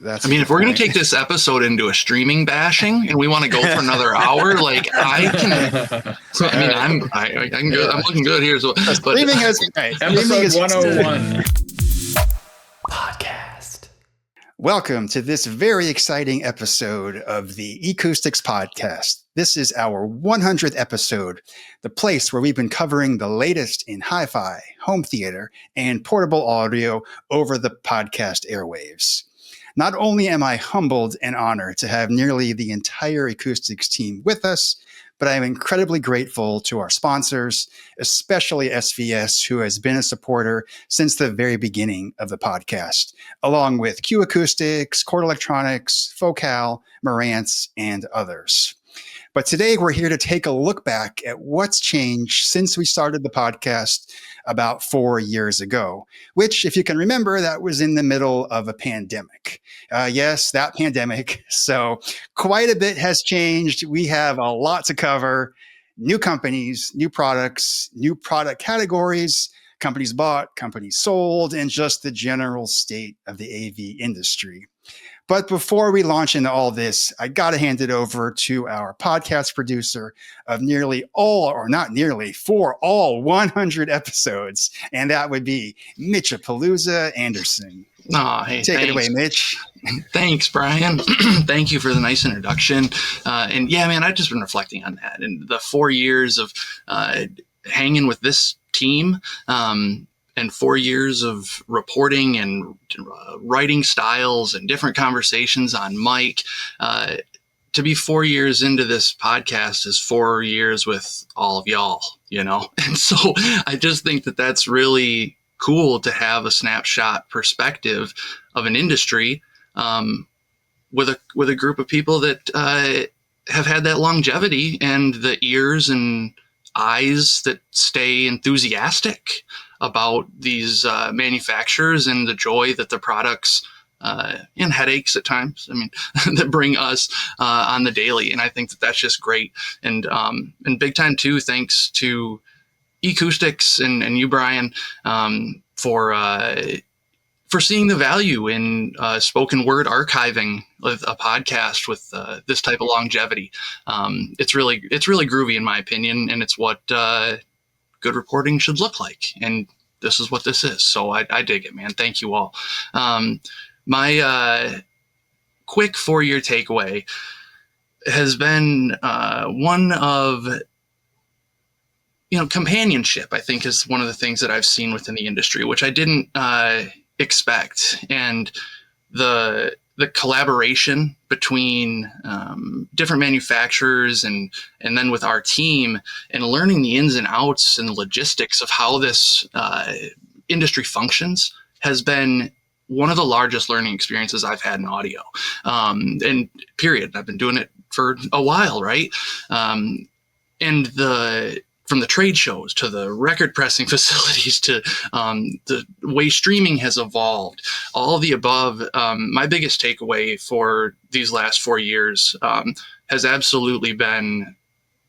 That's I mean, if we're going to take this episode into a streaming bashing and we want to go for another hour, like I can. So, I mean, I can go. I'm looking good here. So, but streaming has episode 101 podcast. Welcome to this very exciting episode of the eCoustics podcast. This is our 100th episode, the place where we've been covering the latest in HiFi, home theater, and portable audio over the podcast airwaves. Not only am I humbled and honored to have nearly the entire eCoustics team with us, but I am incredibly grateful to our sponsors, especially SVS, who has been a supporter since the very beginning of the podcast, along with eCoustics, Chord Electronics, Focal, Marantz, and others. But today we're here to take a look back at what's changed since we started the podcast about 4 years ago, which, if you can remember, that was in the middle of a pandemic. Yes, that pandemic. So quite a bit has changed. We have a lot to cover. New companies, new products, new product categories, companies bought, companies sold, and just the general state of the AV industry. But before we launch into all this, I got to hand it over to our podcast producer of for all 100 episodes. And that would be Mitchapalooza Anderson. Oh, hey, Take it away, Mitch. Thanks, Brian. Thank you for the nice introduction. And yeah, man, I've just been reflecting on that and the 4 years of hanging with this team. And 4 years of reporting and writing styles and different conversations on mic. To be 4 years into this podcast is 4 years with all of y'all, you know? And so I just think that that's really cool to have a snapshot perspective of an industry with a group of people that have had that longevity and the ears and eyes that stay enthusiastic about these manufacturers and the joy that the products and headaches at times, I mean, that bring us on the daily. And I think that that's just great. And big time too, thanks to eCoustics and you, Brian, for seeing the value in spoken word archiving with a podcast with this type of longevity. It's really groovy in my opinion, and it's what good reporting should look like. And this is what this is. So I dig it, man. Thank you all. My quick 4 year takeaway has been one of, companionship, I think, is one of the things that I've seen within the industry, which I didn't expect. And the collaboration between different manufacturers and then with our team and learning the ins and outs and the logistics of how this industry functions has been one of the largest learning experiences I've had in audio. And period. I've been doing it for a while, right? And from the trade shows to the record pressing facilities to the way streaming has evolved, all of the above, my biggest takeaway for these last 4 years has absolutely been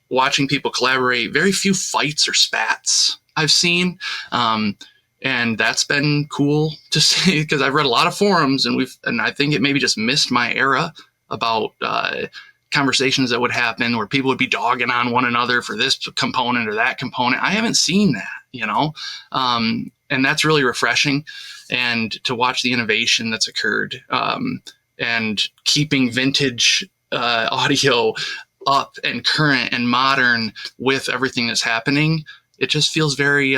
watching people collaborate. Very few fights or spats I've seen. And that's been cool to see because I've read a lot of forums and I think it maybe just missed my era about conversations that would happen where people would be dogging on one another for this component or that component. I haven't seen that, and that's really refreshing. And to watch the innovation that's occurred and keeping vintage audio up and current and modern with everything that's happening, it just feels very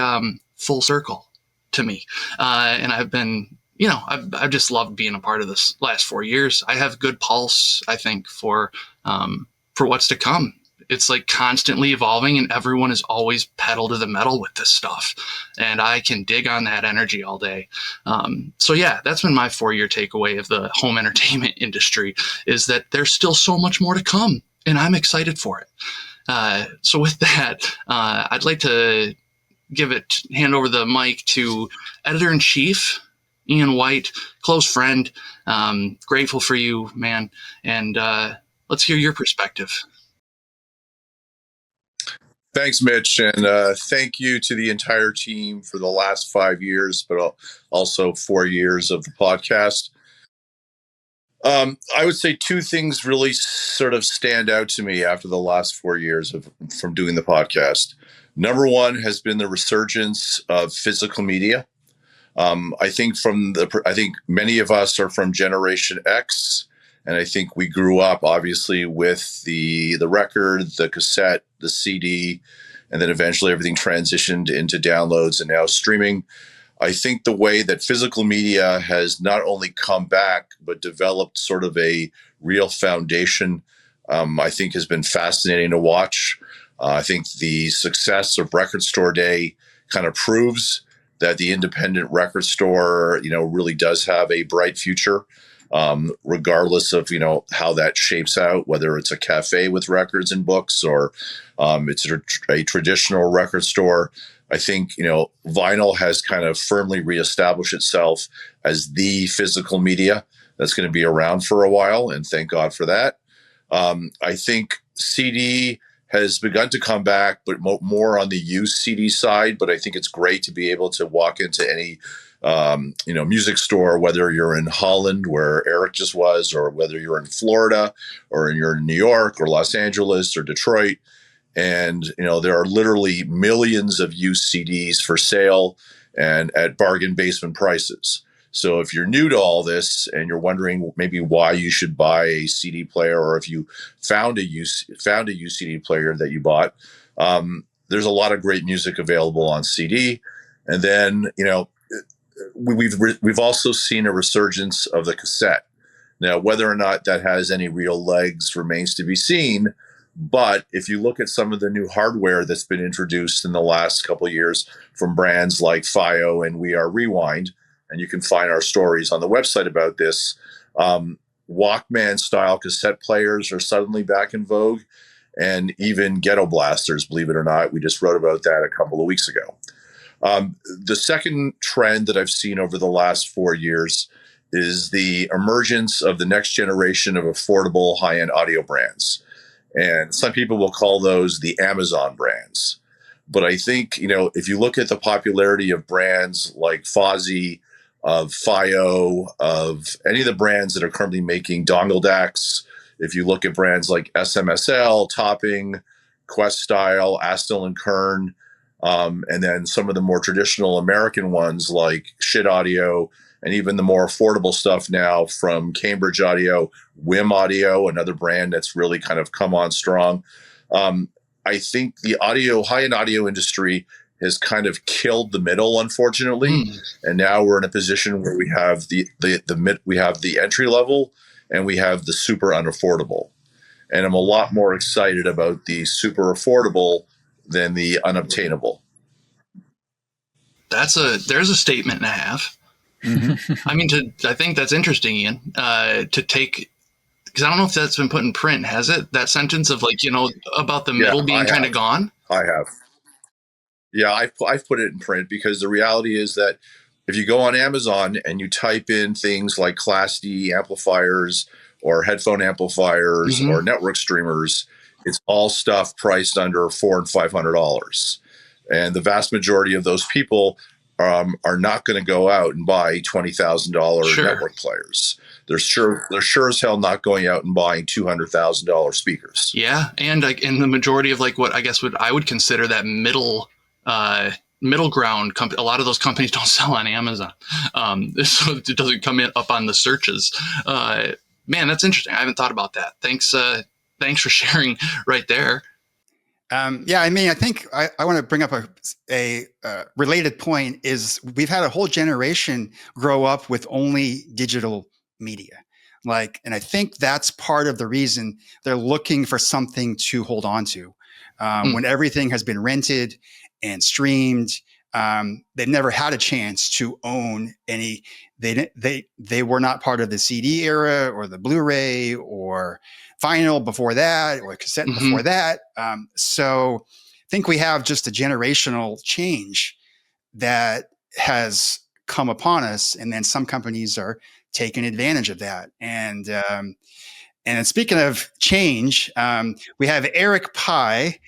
full circle to me. And I've been, I've just loved being a part of this last 4 years. I have good pulse, I think, for what's to come. It's like constantly evolving and everyone is always pedal to the metal with this stuff. And I can dig on that energy all day. So yeah, that's been my 4 year takeaway of the home entertainment industry is that there's still so much more to come and I'm excited for it. So with that, I'd like to hand over the mic to Editor-in-Chief, Ian White, close friend. Grateful for you, man. And let's hear your perspective. Thanks, Mitch. And thank you to the entire team for the last 5 years, but also 4 years of the podcast. I would say two things really sort of stand out to me after the last 4 years from doing the podcast. Number one has been the resurgence of physical media. I think I think many of us are from Generation X, and I think we grew up obviously with the record, the cassette, the CD, and then eventually everything transitioned into downloads and now streaming. I think the way that physical media has not only come back, but developed sort of a real foundation, I think has been fascinating to watch. I think the success of Record Store Day kind of proves that the independent record store, really does have a bright future, regardless of, how that shapes out, whether it's a cafe with records and books or it's a traditional record store. I think, vinyl has kind of firmly reestablished itself as the physical media that's going to be around for a while, and thank God for that. I think CD has begun to come back, but more on the used CD side. But I think it's great to be able to walk into any, music store, whether you're in Holland, where Eric just was, or whether you're in Florida, or you're in New York, or Los Angeles, or Detroit. And, there are literally millions of used CDs for sale and at bargain basement prices. So if you're new to all this and you're wondering maybe why you should buy a CD player, or if you found a used CD player that you bought, there's a lot of great music available on CD. And then, we've also seen a resurgence of the cassette. Now, whether or not that has any real legs remains to be seen. But if you look at some of the new hardware that's been introduced in the last couple of years from brands like FiO and We Are Rewind, and you can find our stories on the website about this, Walkman-style cassette players are suddenly back in vogue, and even ghetto blasters, believe it or not. We just wrote about that a couple of weeks ago. The second trend that I've seen over the last 4 years is the emergence of the next generation of affordable high-end audio brands. And some people will call those the Amazon brands. But I think, if you look at the popularity of brands like Fozzy, of FiO, of any of the brands that are currently making dongle DACs, if you look at brands like SMSL, Topping, Quest Style, Astle and Kern, and then some of the more traditional American ones like Shit Audio, and even the more affordable stuff now from Cambridge Audio, Wim Audio, another brand that's really kind of come on strong. I think the high-end audio industry has kind of killed the middle, unfortunately, and now we're in a position where we have the entry level and we have the super unaffordable. And I'm a lot more excited about the super affordable than the unobtainable. There's a statement and a half. Mm-hmm. I think that's interesting, Ian, to take, because I don't know if that's been put in print, has it? That sentence of about the middle being kind of gone? I have. Yeah, I've put it in print because the reality is that if you go on Amazon and you type in things like Class D amplifiers or headphone amplifiers or network streamers, it's all stuff priced under $400 and $500. And the vast majority of those people are not going to go out and buy $20,000 network players. They're sure as hell not going out and buying $200,000 speakers. Yeah, and in the majority of what I would consider that middle ground, a lot of those companies don't sell on Amazon, so it doesn't come up on the searches. Man, that's interesting. I haven't thought about that. Thanks for sharing right there. I think I want to bring up a related point is we've had a whole generation grow up with only digital media. And I think that's part of the reason they're looking for something to hold on to. When everything has been rented and streamed, they've never had a chance to own any. They were not part of the CD era or the Blu-ray or vinyl before that or cassette before that. So I think we have just a generational change that has come upon us, and then some companies are taking advantage of that. And speaking of change, we have Eric Pye,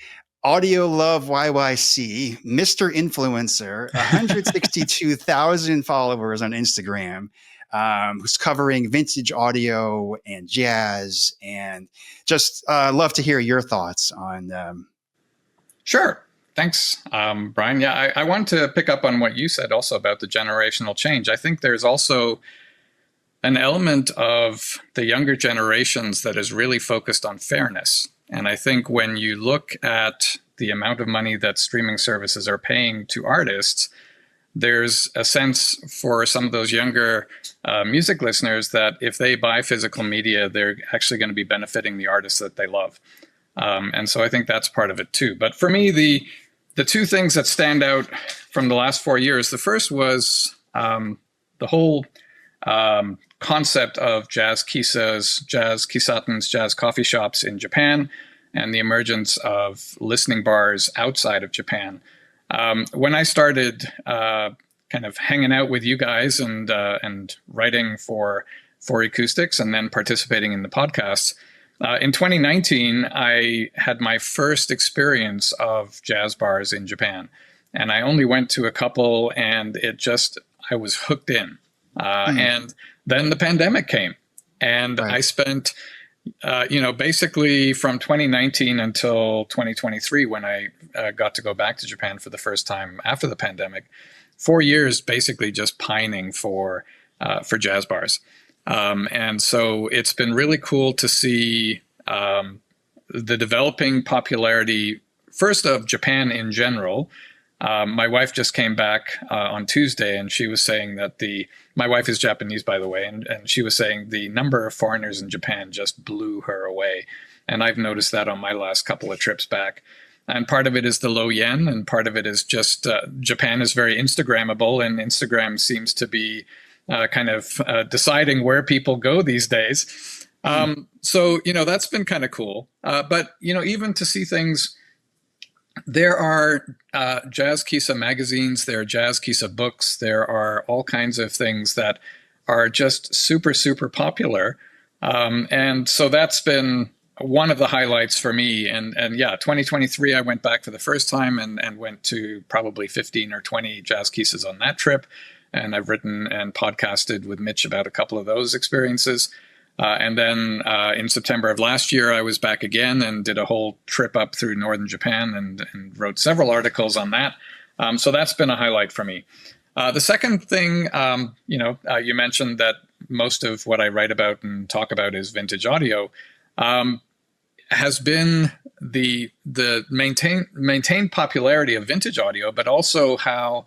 Audio Love YYC, Mr. Influencer, 162,000 followers on Instagram. who's covering vintage audio and jazz, and just love to hear your thoughts on. Sure. Thanks, Brian. Yeah, I want to pick up on what you said also about the generational change. I think there's also an element of the younger generations that is really focused on fairness. And I think when you look at the amount of money that streaming services are paying to artists, there's a sense for some of those younger music listeners that if they buy physical media, they're actually going to be benefiting the artists that they love. And so I think that's part of it too. But for me, the two things that stand out from the last 4 years, the first was the whole concept of jazz kisas, jazz kisatens, jazz coffee shops in Japan, and the emergence of listening bars outside of Japan. When I started kind of hanging out with you guys and writing for eCoustics and then participating in the podcasts, in 2019, I had my first experience of jazz bars in Japan. And I only went to a couple, and I was hooked in. And then the pandemic came, and I spent, basically from 2019 until 2023, when I got to go back to Japan for the first time after the pandemic, 4 years basically just pining for jazz bars. And so it's been really cool to see the developing popularity, first of Japan in general. My wife just came back on Tuesday, and she was saying that my wife is Japanese, by the way, and she was saying the number of foreigners in Japan just blew her away. And I've noticed that on my last couple of trips back. And part of it is the low yen, and part of it is just Japan is very Instagrammable, and Instagram seems to be kind of deciding where people go these days. So, that's been kind of cool. But, even to see things, there are Jazz Kisa magazines, there are Jazz Kisa books, there are all kinds of things that are just super, super popular. And so that's been one of the highlights for me. And 2023, I went back for the first time and went to probably 15 or 20 Jazz Kisas on that trip. And I've written and podcasted with Mitch about a couple of those experiences. And then in September of last year, I was back again and did a whole trip up through northern Japan and wrote several articles on that. So that's been a highlight for me. The second thing, you mentioned that most of what I write about and talk about is vintage audio, has been the maintained popularity of vintage audio, but also how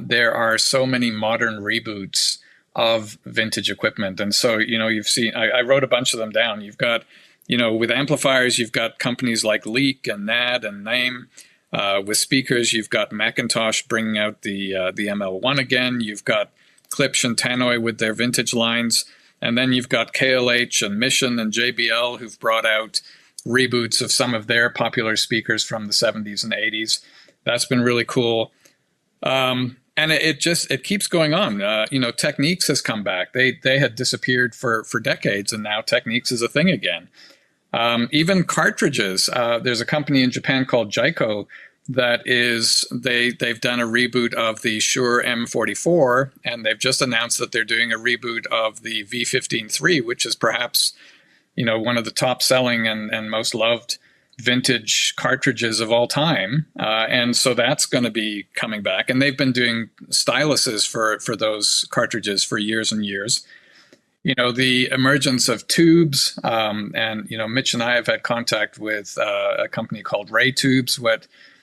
there are so many modern reboots of vintage equipment. And so, you've seen, I wrote a bunch of them down. You've got, with amplifiers, you've got companies like Leak and NAD and Name. With speakers, you've got Macintosh bringing out the ML1 again. You've got Klipsch and Tannoy with their vintage lines. And then you've got KLH and Mission and JBL who've brought out reboots of some of their popular speakers from the 70s and 80s. That's been really cool. And it keeps going on. Techniques has come back. They had disappeared for decades, and now Techniques is a thing again. Even cartridges. There's a company in Japan called Jaiko they've done a reboot of the Shure M44, and they've just announced that they're doing a reboot of the V15-3, which is perhaps, one of the top selling and most loved vintage cartridges of all time. And so that's going to be coming back. And they've been doing styluses for those cartridges for years and years. The emergence of tubes, and, Mitch and I have had contact with a company called Ray Tubes,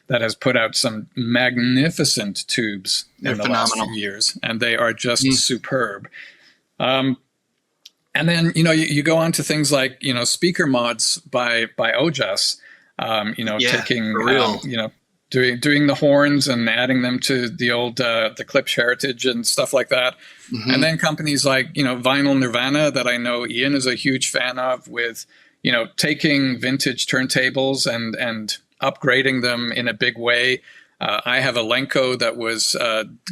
that has put out some magnificent tubes in the last few years, and they are just superb. And then, you go on to things like, speaker mods by Ojas, taking, doing the horns and adding them to the old, the Klipsch heritage and stuff like that. Mm-hmm. And then companies like, Vinyl Nirvana, that I know Ian is a huge fan of, with, taking vintage turntables and upgrading them in a big way. I have a Lenko that was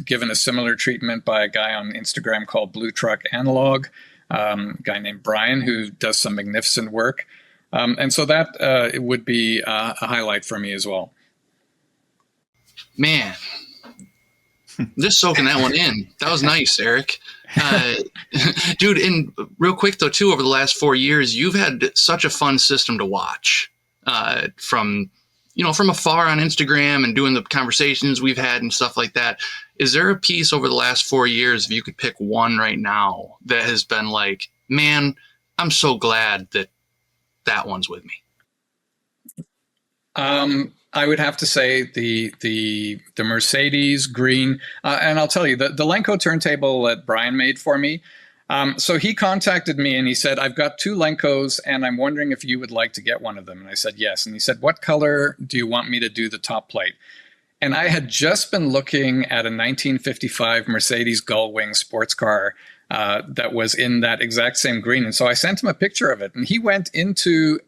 given a similar treatment by a guy on Instagram called Blue Truck Analog, a guy named Brian, who does some magnificent work. And so that it would be a highlight for me as well. Man, just soaking that one in. That was nice, Eric. Uh, dude, and real quick though, too, over the last 4 years, you've had such a fun system to watch from afar on Instagram and doing the conversations we've had and stuff like that. Is there a piece over the last 4 years, if you could pick one right now, that has been like, man, I'm so glad that one's with me? I would have to say the Mercedes green, and I'll tell you, the Lenco turntable that Brian made for me. So he contacted me and he said, I've got 2 Lencos and I'm wondering if you would like to get one of them. And I said, yes. And he said, what color do you want me to do the top plate? And I had just been looking at a 1955 Mercedes Gullwing sports car that was in that exact same green. And so I sent him a picture of it, and he went into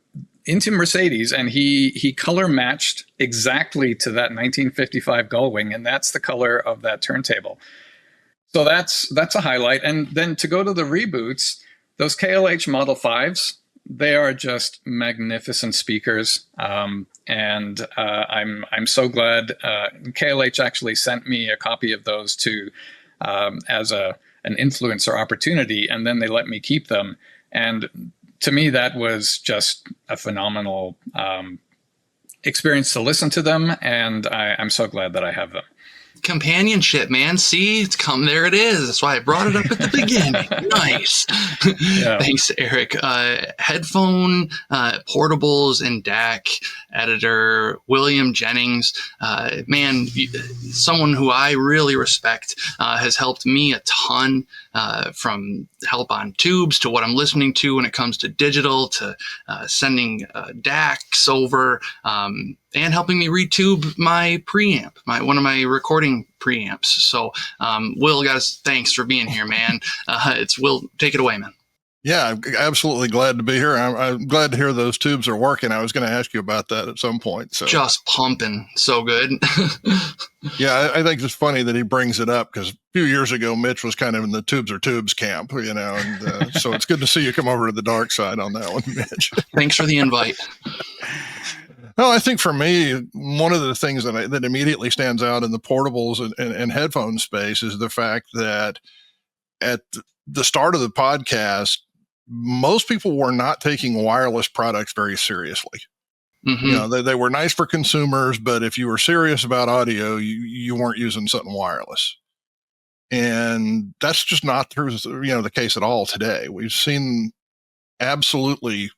Mercedes and he color matched exactly to that 1955 Gullwing, and that's the color of that turntable. So that's a highlight. And then to go to the reboots, those KLH Model 5s, they are just magnificent speakers. And I'm so glad KLH actually sent me a copy of those as an influencer opportunity, and then they let me keep them. And to me, that was just a phenomenal experience to listen to them, and I'm so glad that I have them. Companionship, man. See, it's come. There it is. That's why I brought it up at the beginning. Nice. Yeah. Thanks, Eric. Headphone, portables, and DAC editor William Jennings. Man, someone who I really respect, has helped me a ton, from help on tubes to what I'm listening to when it comes to digital, to sending DACs over, and helping me retube my preamp, one of my recording preamps. So, Will, guys, thanks for being here, man. It's Will. Take it away, man. Yeah, I'm absolutely glad to be here. I'm glad to hear those tubes are working. I was going to ask you about that at some point. So just pumping, so good. Yeah, I think it's funny that he brings it up, because a few years ago, Mitch was kind of in the tubes are tubes camp, and so it's good to see you come over to the dark side on that one, Mitch. Thanks for the invite. Well, I think for me, one of the things that immediately stands out in the portables and headphone space is the fact that at the start of the podcast, most people were not taking wireless products very seriously. Mm-hmm. They were nice for consumers, but if you were serious about audio, you weren't using something wireless. And that's just not the case at all today. We've seen absolutely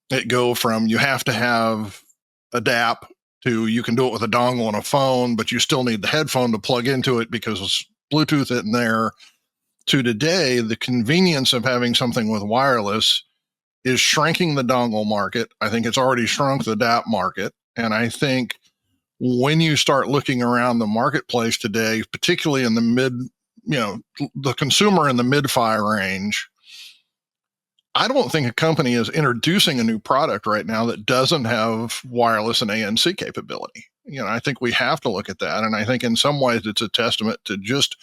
it go from you have to have a DAP to you can do it with a dongle on a phone, but you still need the headphone to plug into it because it's Bluetooth in there, to today, the convenience of having something with wireless is shrinking the dongle market. I think it's already shrunk the DAP market. And I think when you start looking around the marketplace today, particularly in the the consumer in the mid-fi range, I don't think a company is introducing a new product right now that doesn't have wireless and ANC capability. I think we have to look at that. And I think in some ways it's a testament to just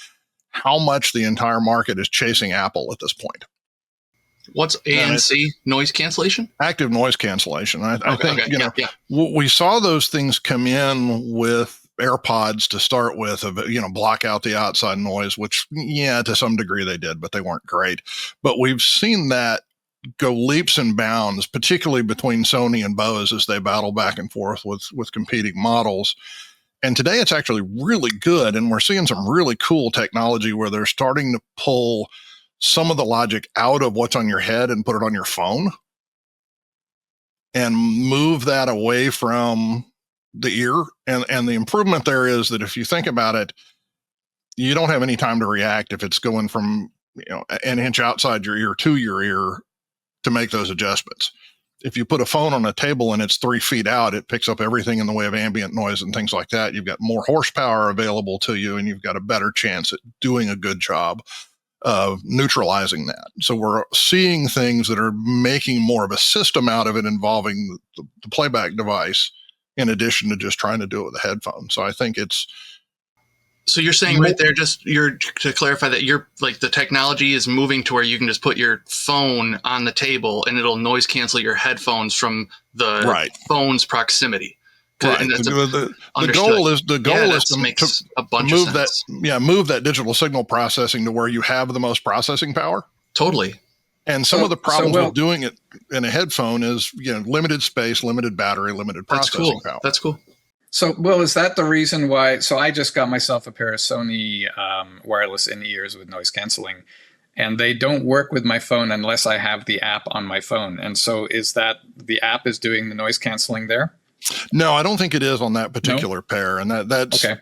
how much the entire market is chasing Apple at this point. What's ANC? Noise cancellation? Active noise cancellation. I think, yeah. We saw those things come in with AirPods to start with, block out the outside noise, which, to some degree they did, but they weren't great. But we've seen that go leaps and bounds, particularly between Sony and Bose as they battle back and forth with competing models. And today it's actually really good. And we're seeing some really cool technology where they're starting to pull some of the logic out of what's on your head and put it on your phone and move that away from the ear. And the improvement there is that if you think about it, you don't have any time to react if it's going from an inch outside your ear to your ear to make those adjustments. If you put a phone on a table and it's 3 feet out, it picks up everything in the way of ambient noise and things like that. You've got more horsepower available to you, and you've got a better chance at doing a good job of neutralizing that. So we're seeing things that are making more of a system out of it involving the playback device in addition to just trying to do it with a headphone. So I think it's... So you're saying right there, to clarify that you're like the technology is moving to where you can just put your phone on the table and it'll noise cancel your headphones from the phone's proximity. Right. And that's The understood. goal is That makes a bunch of move sense. move that digital signal processing to where you have the most processing power. Totally. And some of the problems with doing it in a headphone is, limited space, limited battery, limited processing power. That's cool. So, Will, is that the reason why? So I just got myself a pair of Sony wireless in-ears with noise canceling, and they don't work with my phone unless I have the app on my phone. And so is that the app is doing the noise canceling there? No, I don't think it is on that particular pair. And that's okay.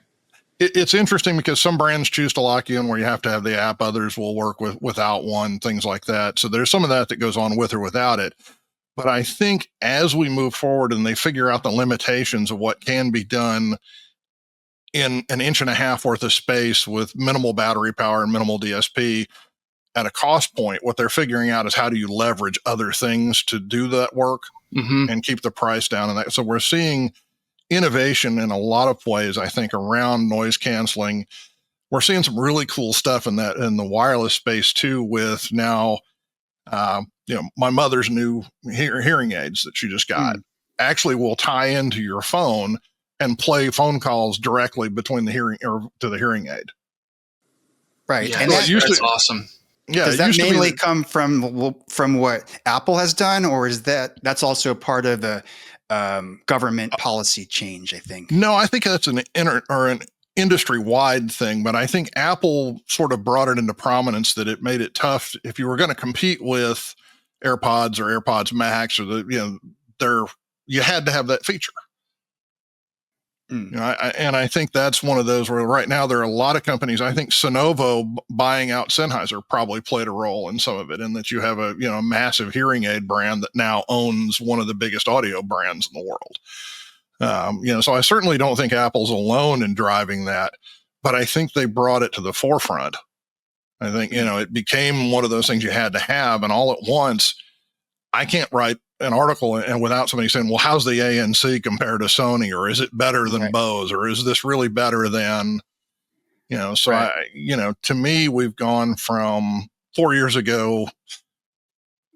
It's interesting because some brands choose to lock you in where you have to have the app. Others will work without one, things like that. So there's some of that goes on with or without it. But I think as we move forward and they figure out the limitations of what can be done in an inch and a half worth of space with minimal battery power and minimal DSP at a cost point, what they're figuring out is how do you leverage other things to do that work and keep the price down. And that. So we're seeing innovation in a lot of ways, I think, around noise canceling. We're seeing some really cool stuff in the wireless space too, with now, my mother's new hearing aids that she just got actually will tie into your phone and play phone calls directly between the hearing or to the hearing aid. Right. Yeah, and that's awesome. Yeah. Does that mainly come from what Apple has done, or is that's also part of the government policy change, I think? No, I think that's an industry-wide thing, but I think Apple sort of brought it into prominence that it made it tough if you were going to compete with AirPods or AirPods Max or you had to have that feature. I think that's one of those where right now there are a lot of companies. I think Sonovo buying out Sennheiser probably played a role in some of it, in that you have a massive hearing aid brand that now owns one of the biggest audio brands in the world. So I certainly don't think Apple's alone in driving that, but I think they brought it to the forefront. I think, it became one of those things you had to have, and all at once, I can't write an article and without somebody saying, well, how's the ANC compared to Sony, or is it better than Bose, or is this really better than, to me, we've gone from 4 years ago,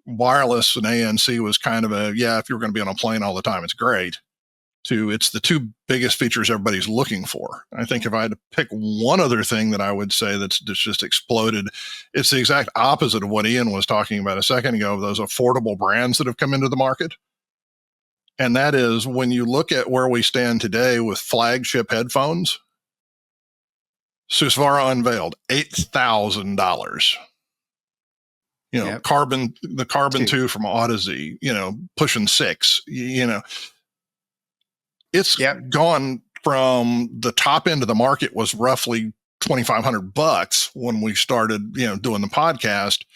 wireless and ANC was kind of if you're going to be on a plane all the time, it's great, to it's the two biggest features everybody's looking for. I think if I had to pick one other thing that I would say that's just exploded, it's the exact opposite of what Ian was talking about a second ago, of those affordable brands that have come into the market. And that is, when you look at where we stand today with flagship headphones, Susvara unveiled $8,000. The Carbon 2 from Odyssey, pushing $6,000, it's gone from the top end of the market was roughly $2,500 when we started, doing the podcast,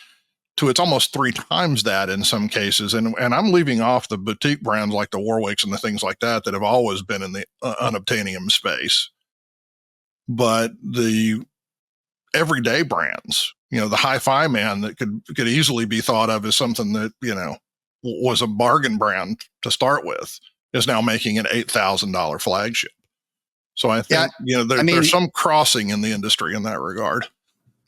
to it's almost 3 times that in some cases. And I'm leaving off the boutique brands like the Warwicks and the things like that have always been in the unobtainium space. But the everyday brands, the HiFi man that could easily be thought of as something that, was a bargain brand to start with, is now making an $8,000 flagship. So I think, there's some crossing in the industry in that regard.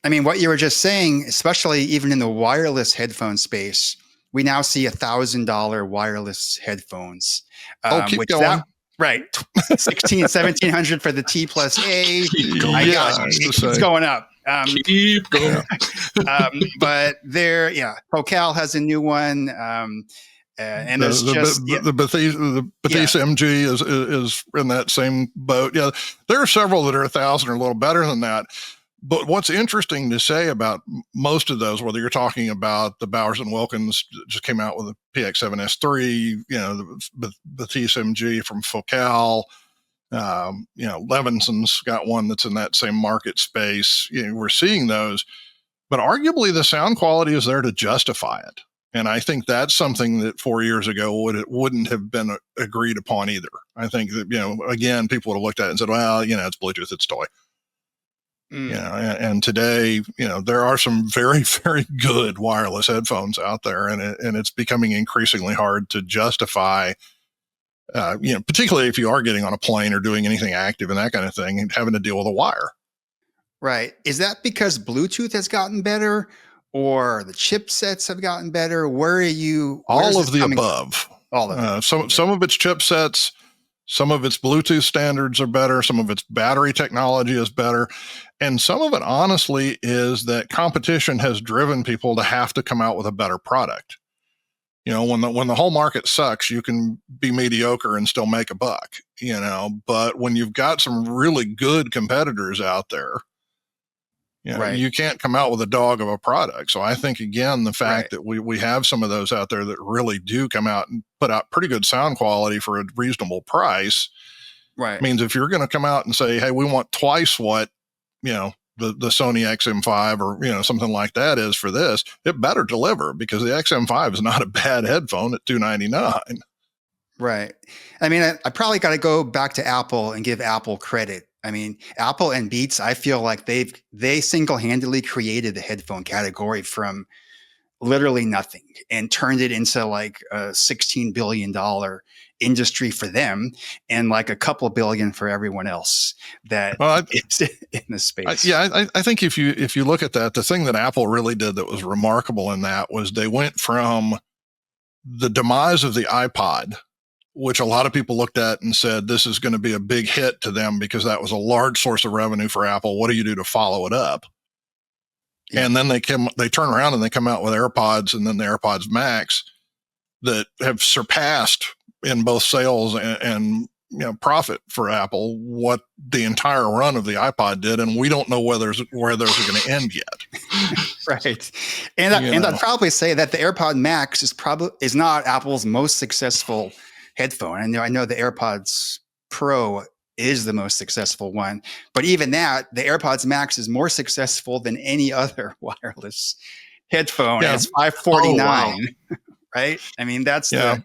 I mean, what you were just saying, especially even in the wireless headphone space, we now see $1,000 wireless headphones. Keep going. Right. 1,1700 for the T plus A. It's going up. Keep going. But Focal has a new one. And there's the Bethesda MG is in that same boat. Yeah, there are several that are 1,000 or a little better than that. But what's interesting to say about most of those, whether you're talking about the Bowers and Wilkins just came out with a PX7S3, the Bethesda MG from Focal, Levinson's got one that's in that same market space. We're seeing those, but arguably the sound quality is there to justify it. And I think that's something that 4 years ago wouldn't have been agreed upon either. I think that, again, people would have looked at it and said, well, it's Bluetooth, it's toy. And today, there are some very, very good wireless headphones out there, and it's becoming increasingly hard to justify, particularly if you are getting on a plane or doing anything active and that kind of thing, and having to deal with a wire. Right. Is that because Bluetooth has gotten better, or the chipsets have gotten better? Where are you? All of the above. All of them. Some of it's chipsets. Some of its Bluetooth standards are better. Some of its battery technology is better. And some of it, honestly, is that competition has driven people to have to come out with a better product. When the whole market sucks, you can be mediocre and still make a buck, but when you've got some really good competitors out there, Right. you can't come out with a dog of a product. So I think, again, the fact that we have some of those out there that really do come out and put out pretty good sound quality for a reasonable price means if you're going to come out and say, hey, we want twice what, the Sony XM5 or, something like that is for this, it better deliver, because the XM5 is not a bad headphone at $299. Right. I mean, I probably got to go back to Apple and give Apple credit. I mean, Apple and Beats, I feel like they single-handedly created the headphone category from literally nothing and turned it into like a $16 billion industry for them and like a couple billion for everyone else that is in the space. I think if you look at that, the thing that Apple really did that was remarkable in that was they went from the demise of the iPod, which a lot of people looked at and said, this is going to be a big hit to them because that was a large source of revenue for Apple. What do you do to follow it up? Yeah. And then they turn around and they come out with AirPods and then the AirPods Max that have surpassed in both sales and profit for Apple what the entire run of the iPod did. And we don't know where those are going to end yet. Right. And I'd probably say that the AirPod Max is not Apple's most successful headphone. I know the AirPods Pro is the most successful one, but even that, the AirPods Max is more successful than any other wireless headphone. Yeah. It's $549, wow. Right? I mean, that's the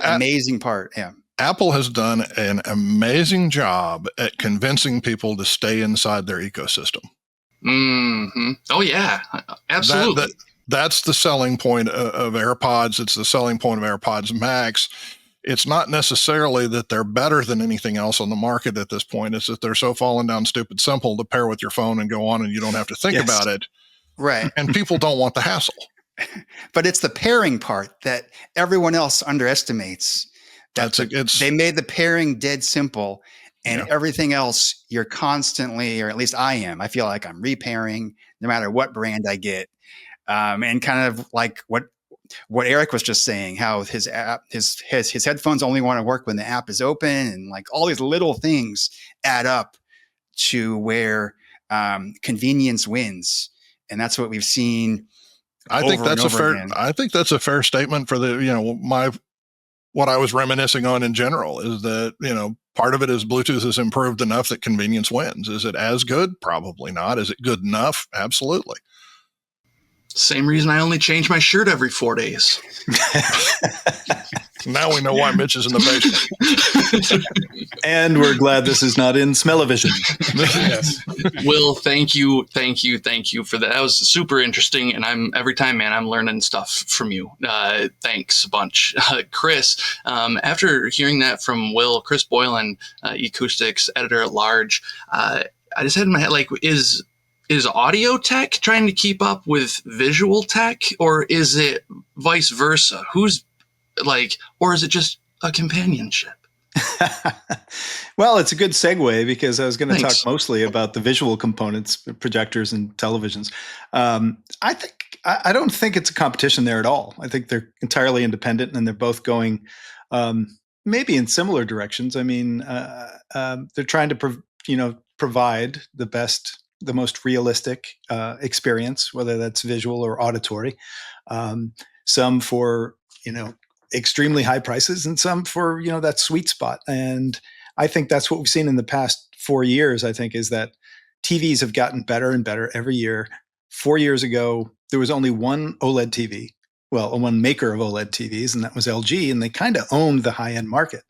amazing part. Yeah. Apple has done an amazing job at convincing people to stay inside their ecosystem. Mm-hmm. Oh yeah, absolutely. That's the selling point of AirPods. It's the selling point of AirPods Max. It's not necessarily that they're better than anything else on the market at this point. It's that they're so fallen down stupid simple to pair with your phone and go on and you don't have to think about it. Right. And people don't want the hassle. But it's the pairing part that everyone else underestimates. They made the pairing dead simple, and everything else you're constantly, or at least I am. I feel like I'm repairing no matter what brand I get. And kind of like what Eric was just saying, how his headphones only want to work when the app is open, and like all these little things add up to where convenience wins, and that's what we've seen. I think that's a fair statement for what I was reminiscing on in general is that, part of it is Bluetooth has improved enough that convenience wins. Is it as good? Probably not. Is it good enough? Absolutely. Same reason I only change my shirt every 4 days. Now we know why Mitch is in the basement. And we're glad this is not in Smell-O-Vision. Yes. Will, thank you for that. That was super interesting, and every time, man, I'm learning stuff from you. Thanks a bunch. Chris, after hearing that from Will, Chris Boylan, eCoustics editor at large, I just had in my head, like, is audio tech trying to keep up with visual tech, or is it vice versa? Or is it just a companionship? Well, it's a good segue because I was going to talk mostly about the visual components, projectors and televisions. I don't think it's a competition there at all. I think they're entirely independent, and they're both going maybe in similar directions. I mean, they're trying to provide the most realistic experience, whether that's visual or auditory. Some for extremely high prices, and some for that sweet spot. And I think that's what we've seen in the past 4 years. I think is that TVs have gotten better and better every year. 4 years ago, there was only one OLED TV. Well, one maker of OLED TVs, and that was LG, and they kind of owned the high-end market.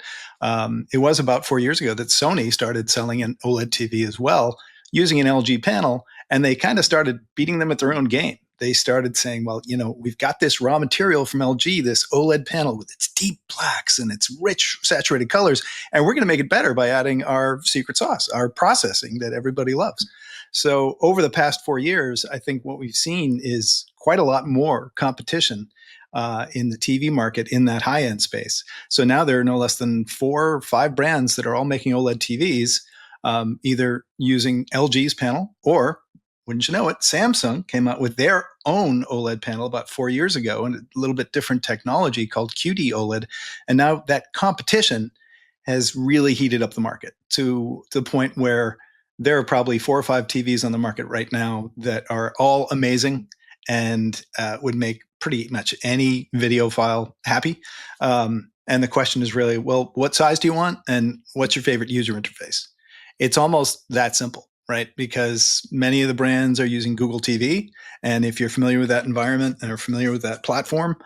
It was about 4 years ago that Sony started selling an OLED TV as well, using an LG panel, and they kind of started beating them at their own game. They started saying, well, we've got this raw material from LG, this OLED panel with its deep blacks and its rich saturated colors, and we're going to make it better by adding our secret sauce, our processing that everybody loves. So over the past 4 years, I think what we've seen is quite a lot more competition. in the TV market in that high-end space. So now there are no less than 4 or 5 brands that are all making OLED TVs, either using LG's panel or, wouldn't you know it, Samsung came out with their own OLED panel about 4 years ago, and a little bit different technology called QD OLED. And now that competition has really heated up the market to the point where there are probably 4 or 5 TVs on the market right now that are all amazing and would make pretty much any video file happy. And the question is really, well, what size do you want? And what's your favorite user interface? It's almost that simple, right? Because many of the brands are using Google TV. And if you're familiar with that environment and are familiar with that platform,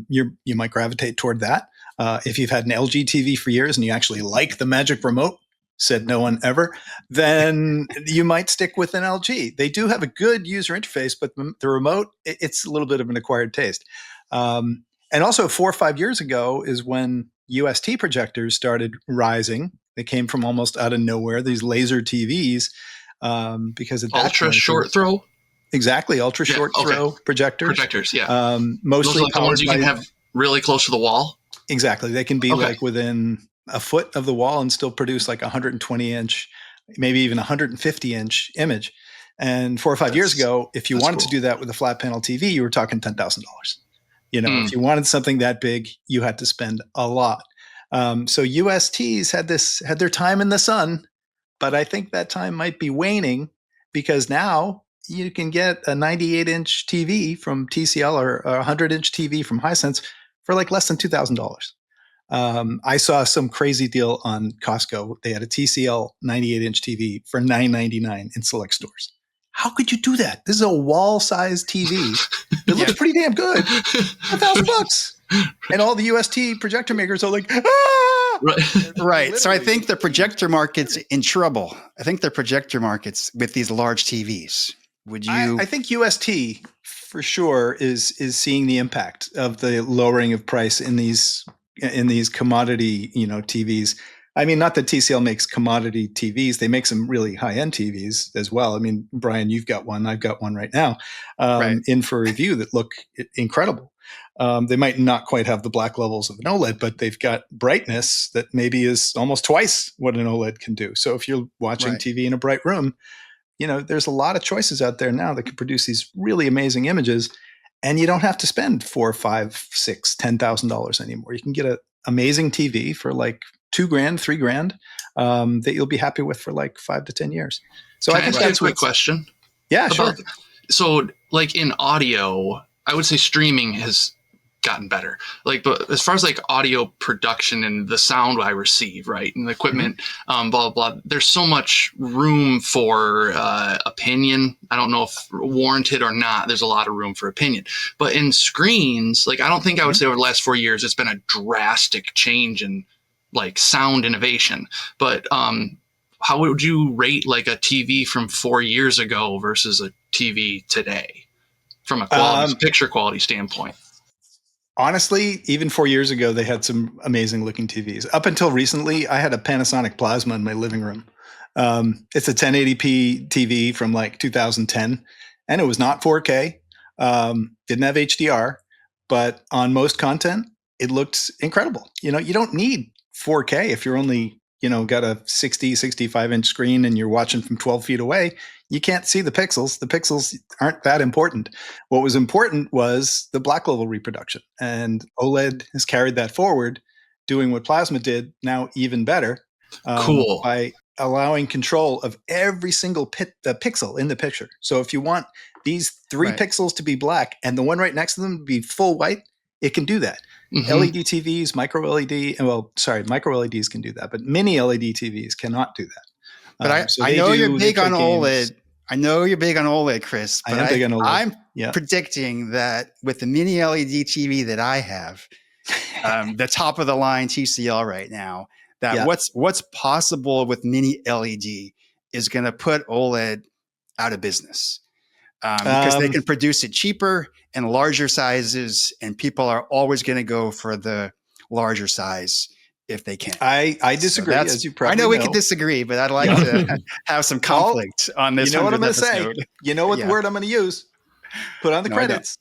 you might gravitate toward that. If you've had an LG TV for years and you actually like the magic remote, said no one ever, then you might stick with an LG. They do have a good user interface, but the remote, it's a little bit of an acquired taste. And also 4 or 5 years ago is when UST projectors started rising. They came from almost out of nowhere, these laser TVs, because at that ultra short throw? Exactly, ultra short throw projectors. Projectors, yeah. Mostly those are like the ones you can have really close to the wall? Exactly. They can be like within a foot of the wall and still produce like 120-inch, maybe even 150-inch image. And 4 or 5 years ago, if you wanted to do that with a flat panel TV, you were talking $10,000. You know, if you wanted something that big, you had to spend a lot. So USTs had their time in the sun, but I think that time might be waning because now you can get a 98-inch TV from TCL or a 100-inch TV from Hisense for like less than $2,000. I saw some crazy deal on Costco. They had a TCL 98-inch TV for $9.99 in select stores. How could you do that? This is a wall-sized TV. It looks pretty damn good. $1,000. And all the UST projector makers are like, ah! Right. So I think the projector market's in trouble. I think the projector market's with these large TVs. Would you? I think UST for sure is seeing the impact of the lowering of price in these commodity, TVs. I mean, not that TCL makes commodity TVs; they make some really high-end TVs as well. I mean, Brian, you've got one; I've got one right now, in for review that look incredible. They might not quite have the black levels of an OLED, but they've got brightness that maybe is almost twice what an OLED can do. So if you're watching TV in a bright room, there's a lot of choices out there now that can produce these really amazing images, and you don't have to spend $4, $5, $6, $10,000 anymore. You can get an amazing TV for like $2,000, $3,000 that you'll be happy with for like 5 to 10 years. So I think that's a quick question. Yeah, sure. So like in audio, I would say streaming has gotten better. But as far as like audio production and the sound I receive, right, and the equipment, blah, blah, blah, there's so much room for opinion. I don't know if warranted or not. There's a lot of room for opinion. But in screens, I don't think I would say over the last 4 years, it's been a drastic change in sound innovation. But how would you rate a TV from 4 years ago versus a TV today from a picture quality standpoint? Honestly, even 4 years ago, they had some amazing looking TVs. Up until recently, I had a Panasonic Plasma in my living room. It's a 1080p TV from 2010, and it was not 4K, didn't have HDR, but on most content, it looked incredible. You don't need 4K if you're only, got a 60, 65-inch screen and you're watching from 12 feet away. You can't see the pixels. The pixels aren't that important. What was important was the black level reproduction. And OLED has carried that forward, doing what Plasma did, now even better. Cool. By allowing control of every single pixel in the picture. So if you want these 3 pixels to be black and the one right next to them to be full white, it can do that. Mm-hmm. LED TVs, micro LEDs can do that, but mini LED TVs cannot do that. But I know you're big on OLED. I know you're big on OLED, Chris. But I am big on OLED. I'm predicting that with the mini LED TV that I have, the top of the line TCL right now, that what's possible with mini LED is going to put OLED out of business because they can produce it cheaper and larger sizes, and people are always going to go for the larger size if they can. I disagree, as you probably know. I know we could disagree, but I'd like to have some conflict on this. You know what I'm going to say? You know what word I'm going to use? Put on the credits.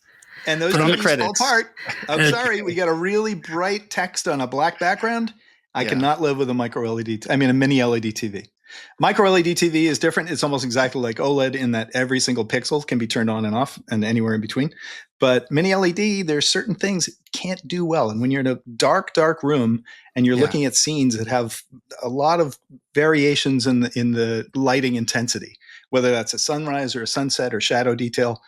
And those Put on the TVs fall credits. apart. I'm sorry, we got a really bright text on a black background. I cannot live with a micro LED. A mini LED TV. Micro LED TV is different. It's almost exactly like OLED in that every single pixel can be turned on and off and anywhere in between. But mini LED, there's certain things it can't do well. And when you're in a dark room and you're looking at scenes that have a lot of variations in the lighting intensity, whether that's a sunrise or a sunset or shadow detail,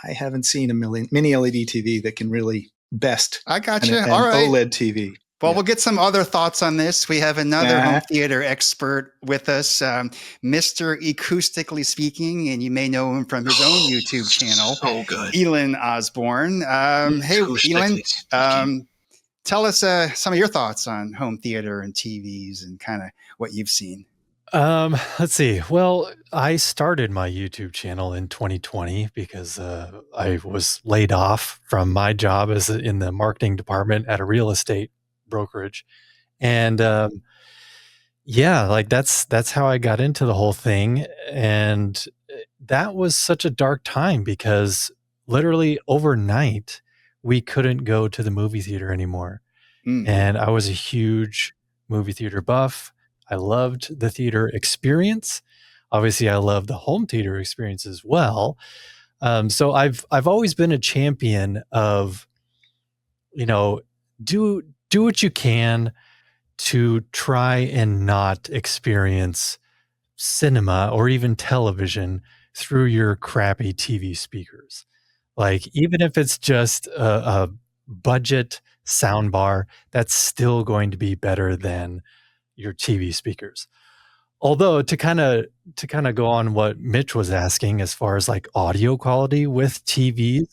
I haven't seen a mini LED TV that can really best I got you. an All right. OLED TV. Well, we'll get some other thoughts on this. We have another home theater expert with us, Mr. Acoustically Speaking, and you may know him from his own YouTube channel. So good. Elon Osborne. Hey, Elon, tell us some of your thoughts on home theater and TVs and kind of what you've seen. Let's see. Well, I started my YouTube channel in 2020 because I was laid off from my job in the marketing department at a real estate brokerage. And that's how I got into the whole thing. And that was such a dark time because literally overnight we couldn't go to the movie theater anymore. And I was a huge movie theater buff. I loved the theater experience. Obviously, I love the home theater experience as well. So I've always been a champion of, do what you can to try and not experience cinema or even television through your crappy TV speakers. Like, even if it's just a budget soundbar, that's still going to be better than your TV speakers. Although to kind of go on what Mitch was asking as far as like audio quality with TVs,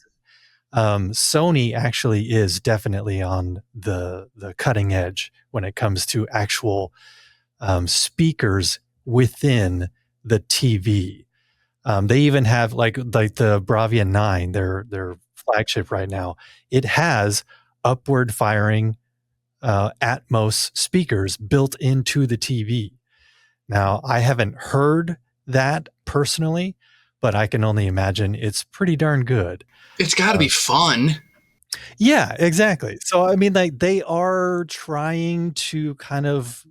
Sony actually is definitely on the cutting edge when it comes to actual speakers within the TV. They even have like the Bravia 9, their flagship right now. It has upward firing Atmos speakers built into the TV. Now, I haven't heard that personally, but I can only imagine it's pretty darn good. It's got to be fun. Yeah, exactly. So, they are trying to kind of,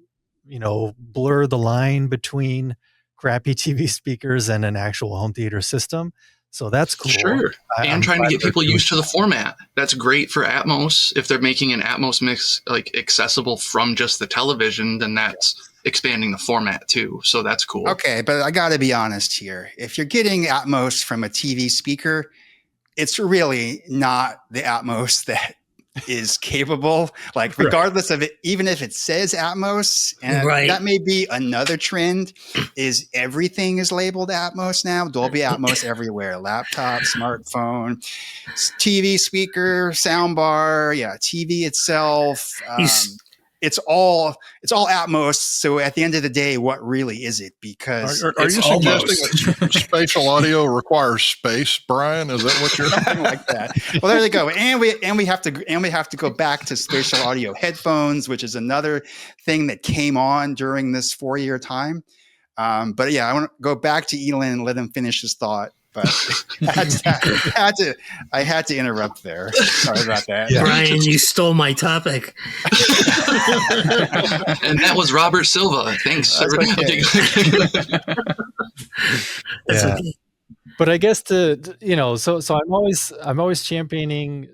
blur the line between crappy TV speakers and an actual home theater system. So that's cool. Sure. And trying to get people used to the format. That's great for Atmos. If they're making an Atmos mix like accessible from just the television, then that's expanding the format too. So that's cool. Okay, but I got to be honest here. If you're getting Atmos from a TV speaker, it's really not the Atmos that is capable, like regardless of it, even if it says Atmos, and that may be another trend, is everything is labeled Atmos now. Dolby Atmos everywhere, laptop, smartphone, TV speaker, soundbar, TV itself. It's all Atmos. So at the end of the day, what really is it? Because are you suggesting that spatial audio requires space, Brian? Is that what you're something like that? Well, there they go. And we have to go back to spatial audio headphones, which is another thing that came on during this 4-year time. But I want to go back to Elon and let him finish his thought. But I had to interrupt there. Sorry about that. Yeah. Brian, you stole my topic. And that was Robert Silva. Thanks. That's okay. But I guess so I'm always championing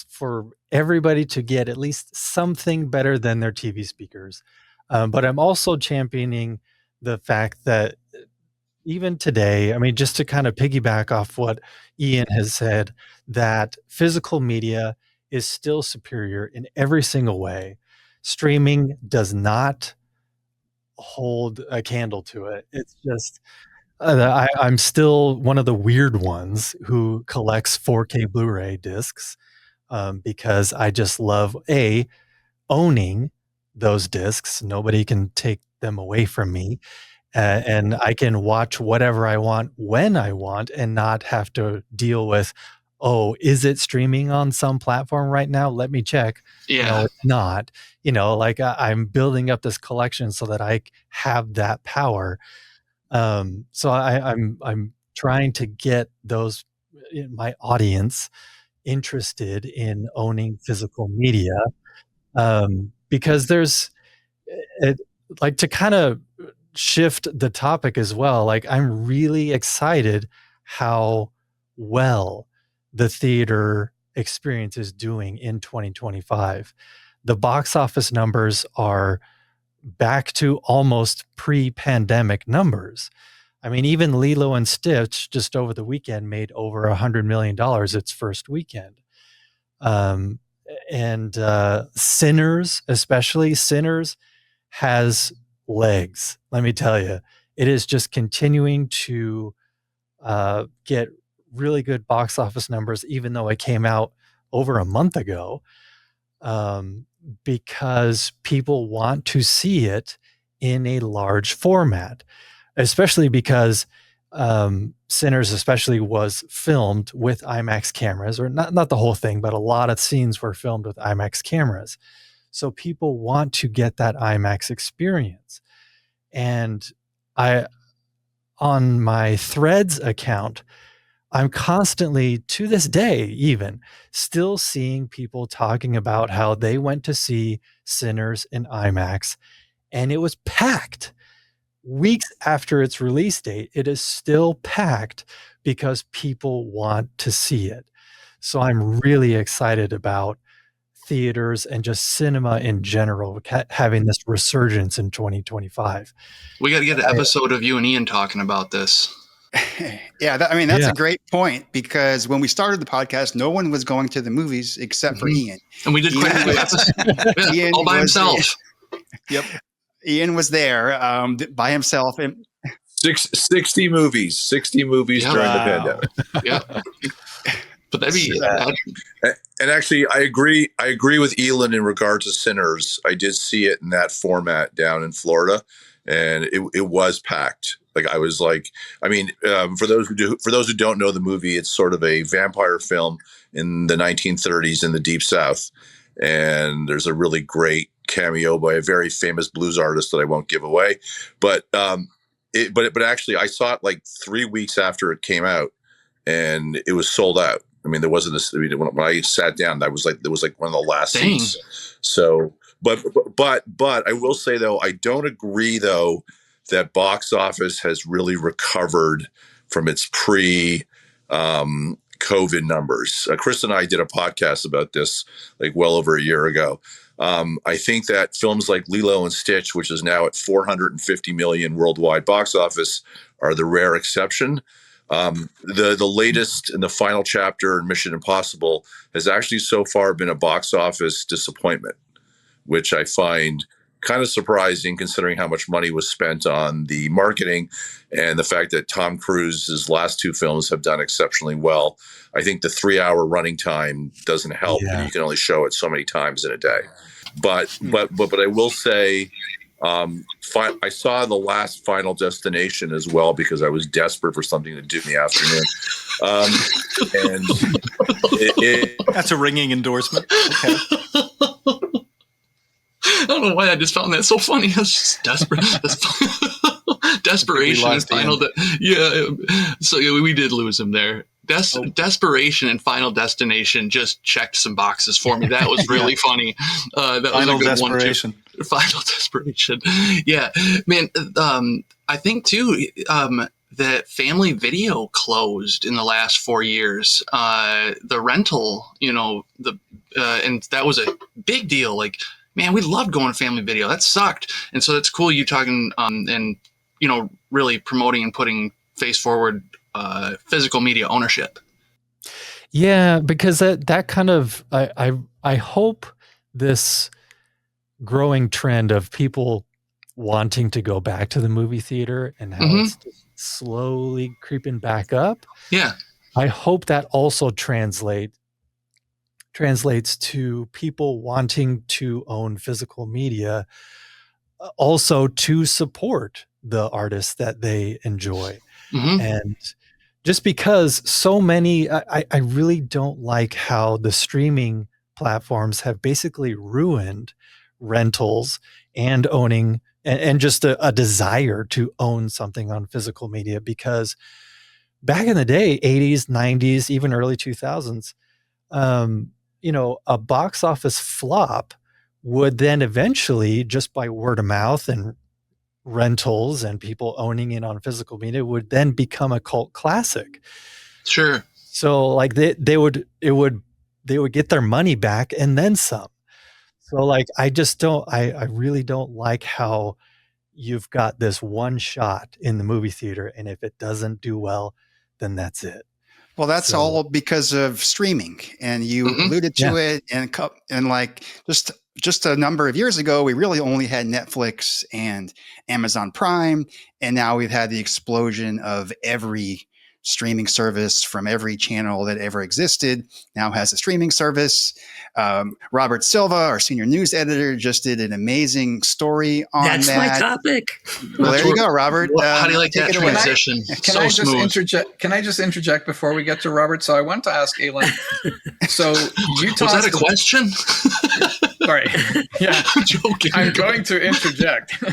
for everybody to get at least something better than their TV speakers. But I'm also championing the fact that even today, just to kind of piggyback off what Ian has said, that physical media is still superior in every single way. Streaming does not hold a candle to it. It's just, I'm still one of the weird ones who collects 4K Blu-ray discs because I just love, owning those discs. Nobody can take them away from me. And I can watch whatever I want when I want and not have to deal with, is it streaming on some platform right now? Let me check. Yeah. No, it's not. I'm building up this collection so that I have that power. So I'm trying to get my audience interested in owning physical media, because there's like, to kind of shift the topic as well. Like, I'm really excited how well the theater experience is doing in 2025. The box office numbers are back to almost pre-pandemic numbers. I mean, even Lilo and Stitch just over the weekend made over $100 million its first weekend. And Sinners, especially Sinners, has legs. Let me tell you, it is just continuing to get really good box office numbers, even though it came out over a month ago, because people want to see it in a large format, especially because Sinners especially was filmed with IMAX cameras, or not the whole thing, but a lot of scenes were filmed with IMAX cameras. So people want to get that IMAX experience. And on my Threads account, I'm constantly, to this day even, still seeing people talking about how they went to see Sinners in IMAX and it was packed. Weeks after its release date, it is still packed because people want to see it. So I'm really excited about theaters and just cinema in general having this resurgence in 2025. We got to get an episode of you and Ian talking about this. Yeah, that's a great point, because when we started the podcast, no one was going to the movies except for Ian. And we did quite a few episodes. Ian all by himself. Yep. Ian was there by himself. And 60 movies during the pandemic. Yeah. But that'd be and actually I agree with Elon in regard to Sinners. I did see it in that format down in Florida, and it was packed. Like, I was like, I mean, for those who don't know the movie, it's sort of a vampire film in the 1930s in the Deep South, and there's a really great cameo by a very famous blues artist that I won't give away. But actually, I saw it like 3 weeks after it came out, and it was sold out. I mean, there wasn't this. I mean, when I sat down, there was like one of the last seats. So, but I will say though, I don't agree though that box office has really recovered from its COVID numbers. Chris and I did a podcast about this like well over a year ago. I think that films like Lilo and Stitch, which is now at 450 million worldwide box office, are the rare exception. The latest and the final chapter in Mission Impossible has actually so far been a box office disappointment, which I find kind of surprising considering how much money was spent on the marketing and the fact that Tom Cruise's last two films have done exceptionally well. I think the 3-hour running time doesn't help. Yeah. You can only show it so many times in a day. But I will say, I saw the last Final Destination as well because I was desperate for something to do in the afternoon. And that's a ringing endorsement. Okay. I don't know why I just found that so funny. I was just desperate. Desperation and Final so we did lose him there. Desperation and Final Destination just checked some boxes for me. That was really funny. That Final was a good Desperation. One too. Final Desperation. Yeah, man. I think too that Family Video closed in the last 4 years. The rental, and that was a big deal. Like, man, we loved going to Family Video. That sucked. And so it's cool you talking and really promoting and putting face forward physical media ownership. Yeah, because that kind of I hope this growing trend of people wanting to go back to the movie theater and how it's slowly creeping back up. Yeah. I hope that also translates to people wanting to own physical media, also to support the artists that they enjoy. And just because so many, I really don't like how the streaming platforms have basically ruined rentals and owning and just a desire to own something on physical media, because back in the day, 80s, 90s, even early 2000s, a box office flop would then eventually, just by word of mouth and rentals and people owning it on physical media, would then become a cult classic. Sure. So like they would get their money back and then some. So like I really don't like how you've got this one shot in the movie theater, and if it doesn't do well, then that's it. Well, that's all because of streaming, and you alluded to it, and like just a number of years ago, we really only had Netflix and Amazon Prime, and now we've had the explosion of every streaming service from every channel that ever existed now has a streaming service. Robert Silva, our senior news editor, just did an amazing story on That's that. my topic. Well, there you go, Robert. How do you like that transition? Can I just interject before we get to Robert? So I want to ask Elon. So you was that a question? Sorry. Yeah. I'm joking. I'm going to interject.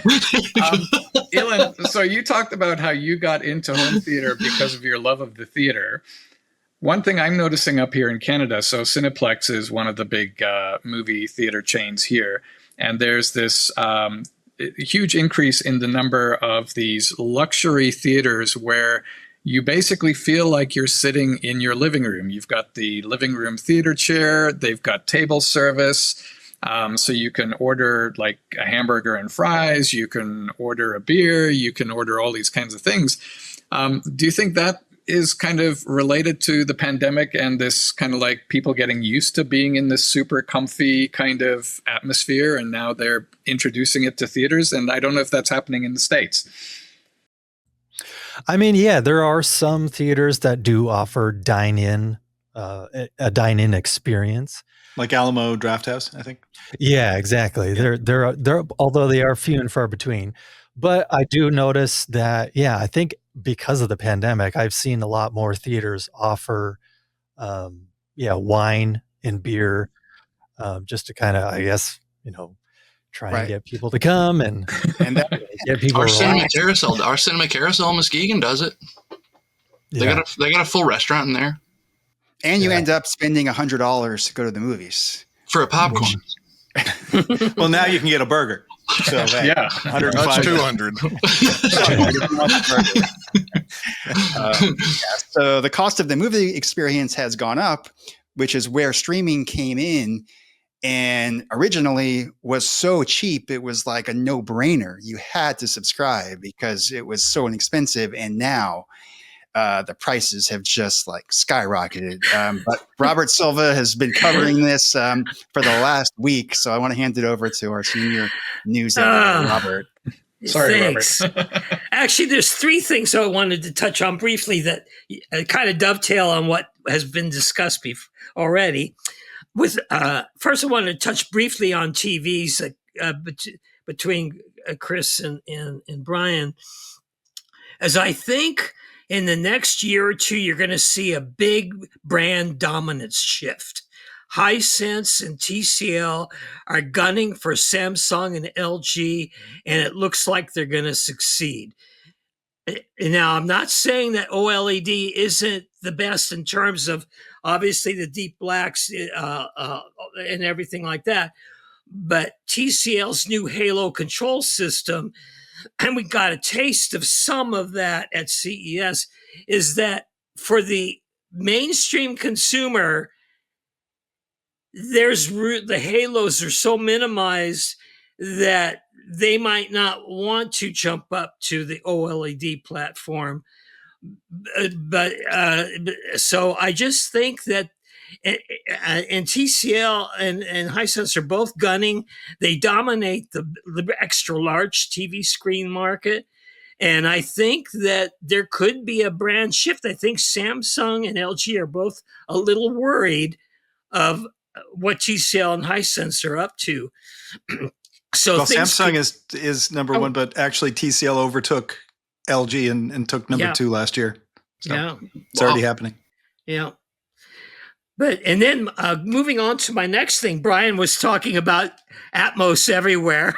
Elon, so you talked about how you got into home theater because of your love of the theater. One thing I'm noticing up here in Canada, so Cineplex is one of the big movie theater chains here, and there's this huge increase in the number of these luxury theaters where you basically feel like you're sitting in your living room. You've got the living room theater chair, they've got table service, so you can order like a hamburger and fries, you can order a beer, you can order all these kinds of things. Do you think that is kind of related to the pandemic and this kind of like people getting used to being in this super comfy kind of atmosphere, and now they're introducing it to theaters? And I don't know if that's happening in the States. I mean, yeah, there are some theaters that do offer a dine-in experience. Like Alamo Drafthouse, I think. Yeah, exactly. Yeah. They're although they are few and far between. But I do notice that, yeah, I think because of the pandemic, I've seen a lot more theaters offer, wine and beer, just to kind of, I guess, try and get people to come and get people. Our cinema carousel in Muskegon does it. They got a full restaurant in there, and you end up spending $100 to go to the movies for a popcorn. Well, now you can get a burger. So yeah, 105. That's 200. So the cost of the movie experience has gone up, which is where streaming came in, and originally was so cheap it was like a no-brainer. You had to subscribe because it was so inexpensive, and now the prices have just like skyrocketed. But Robert Silva has been covering this for the last week, so I want to hand it over to our senior news editor, Robert. Sorry, thanks. Robert. Actually, there's three things I wanted to touch on briefly that kind of dovetail on what has been discussed already. First, I wanted to touch briefly on TVs between Chris and Brian, as I think in the next year or two, you're going to see a big brand dominance shift. Hisense and TCL are gunning for Samsung and LG, and it looks like they're going to succeed. Now, I'm not saying that OLED isn't the best in terms of obviously the deep blacks and everything like that, but TCL's new Halo control system, and we got a taste of some of that at CES, is that for the mainstream consumer, the halos are so minimized that they might not want to jump up to the OLED platform. But so I just think that, and TCL and Hisense are both gunning. They dominate the extra large TV screen market. And I think that there could be a brand shift. I think Samsung and LG are both a little worried of what TCL and Hisense are up to. So Samsung is number one, but actually TCL overtook LG and took number two last year. So it's already happening. Yeah. And then moving on to my next thing, Brian was talking about Atmos everywhere.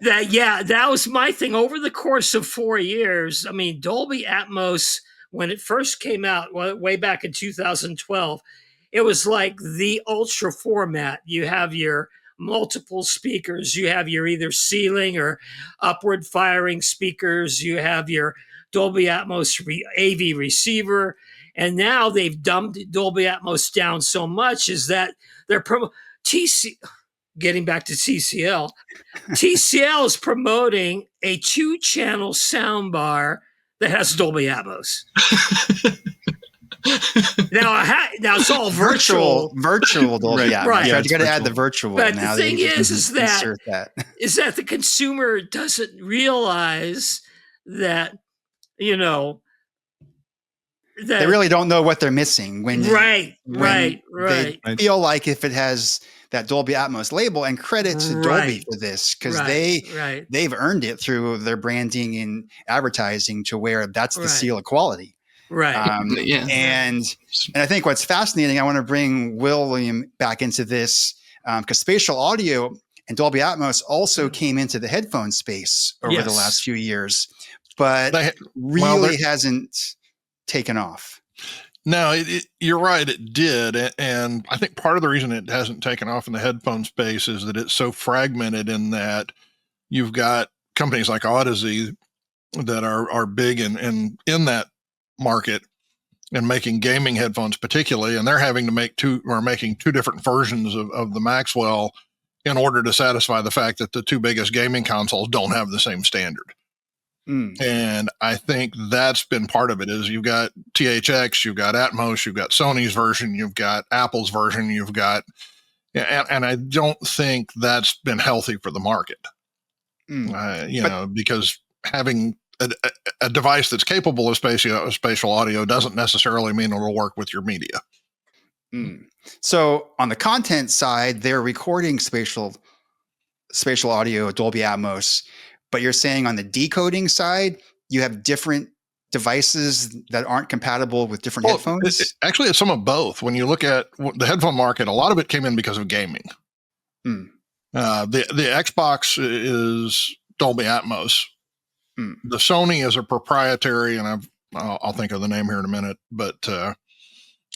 That was my thing over the course of 4 years. I mean, Dolby Atmos, when it first came out way back in 2012, it was like the ultra format. You have your multiple speakers, you have your either ceiling or upward firing speakers, you have your Dolby Atmos AV receiver, and now they've dumbed Dolby Atmos down so much is that they're getting back to TCL. TCL is promoting a 2-channel soundbar that has Dolby Atmos. Now it's all virtual Dolby Atmos. Right. You got to add the virtual. But now the thing is that the consumer doesn't realize that, that they really don't know what they're missing when right. They feel like if it has that Dolby Atmos label, and credit to Dolby for this, because they've earned it through their branding and advertising to where that's the seal of quality. Right. And I think what's fascinating, I want to bring William back into this, because spatial audio and Dolby Atmos also came into the headphone space over the last few years, but hasn't taken off. No, you're right. It did. And I think part of the reason it hasn't taken off in the headphone space is that it's so fragmented in that you've got companies like Odyssey that are big in that market and making gaming headphones particularly, and they're having to making two different versions of the Maxwell in order to satisfy the fact that the two biggest gaming consoles don't have the same standard. And I think that's been part of it. Is you've got THX, you've got Atmos, you've got Sony's version, you've got Apple's version, you've got, and I don't think that's been healthy for the market. Because having a device that's capable of spatial audio doesn't necessarily mean it'll work with your media. So on the content side, they're recording spatial audio, Dolby Atmos, but you're saying on the decoding side, you have different devices that aren't compatible with different headphones? Actually, it's some of both. When you look at the headphone market, a lot of it came in because of gaming. The Xbox is Dolby Atmos. The Sony is a proprietary, and I'll think of the name here in a minute, but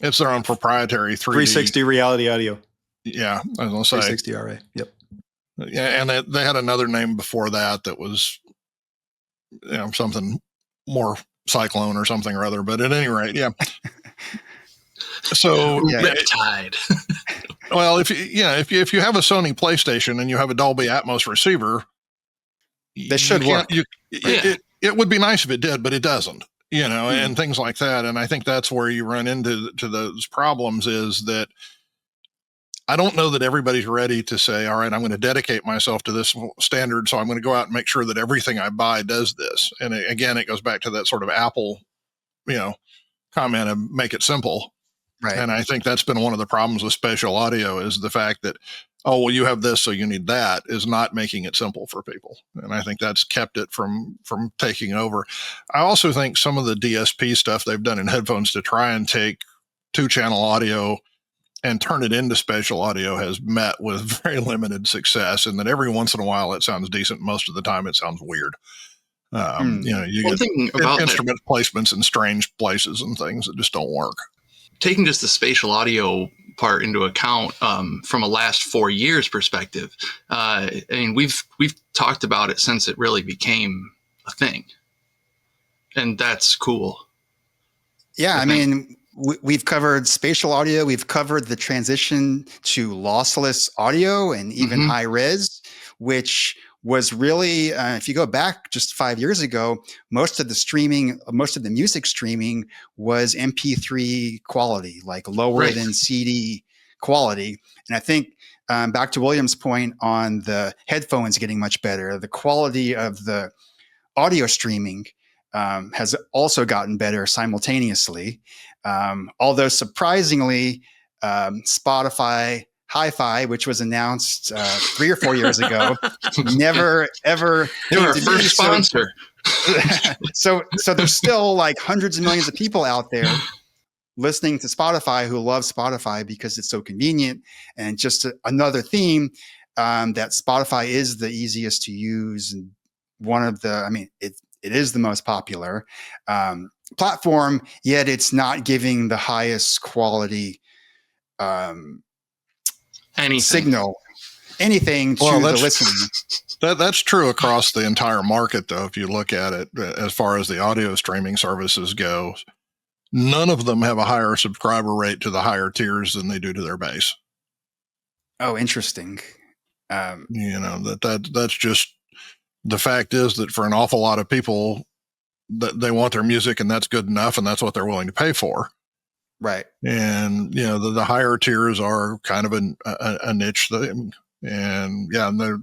it's their own proprietary 360 reality audio. Yeah, I was going to say 360 RA. Yep. Yeah, and they had another name before that was, something more Cyclone or something or other. But at any rate, yeah. So Riptide. Well, if you have a Sony PlayStation and you have a Dolby Atmos receiver, that should work. It would be nice if it did, but it doesn't. And things like that. And I think that's where you run into those problems, is that I don't know that everybody's ready to say, all right, I'm going to dedicate myself to this standard. So I'm going to go out and make sure that everything I buy does this. And again, it goes back to that sort of Apple, comment of make it simple. Right. And I think that's been one of the problems with spatial audio, is the fact that, you have this, so you need that, is not making it simple for people. And I think that's kept it from taking over. I also think some of the DSP stuff they've done in headphones to try and take 2-channel audio and turn it into spatial audio has met with very limited success, and that every once in a while it sounds decent. Most of the time it sounds weird. You get instrument placements in strange places and things that just don't work. Taking just the spatial audio part into account, from a last 4 years perspective, we've talked about it since it really became a thing, and that's cool. Yeah, we've covered spatial audio. We've covered the transition to lossless audio and even high res, which was really, if you go back just 5 years ago, most of the music streaming was MP3 quality, like lower than CD quality. And I think back to William's point on the headphones getting much better, the quality of the audio streaming has also gotten better simultaneously. Although surprisingly, Spotify HiFi, which was announced 3 or 4 years ago, never ever. They were our first sponsor. So there's still like hundreds of millions of people out there listening to Spotify who love Spotify because it's so convenient. And just another theme, that Spotify is the easiest to use, and one of the, it is the most popular platform, yet it's not giving the highest quality Anything. signal, anything to the listener. That's true across the entire market, though. If you look at it, as far as the audio streaming services go, none of them have a higher subscriber rate to the higher tiers than they do to their base. Oh, interesting. That's just the fact is that for an awful lot of people, that they want their music and that's good enough, and that's what they're willing to pay for. Right. And the higher tiers are kind of a niche thing. And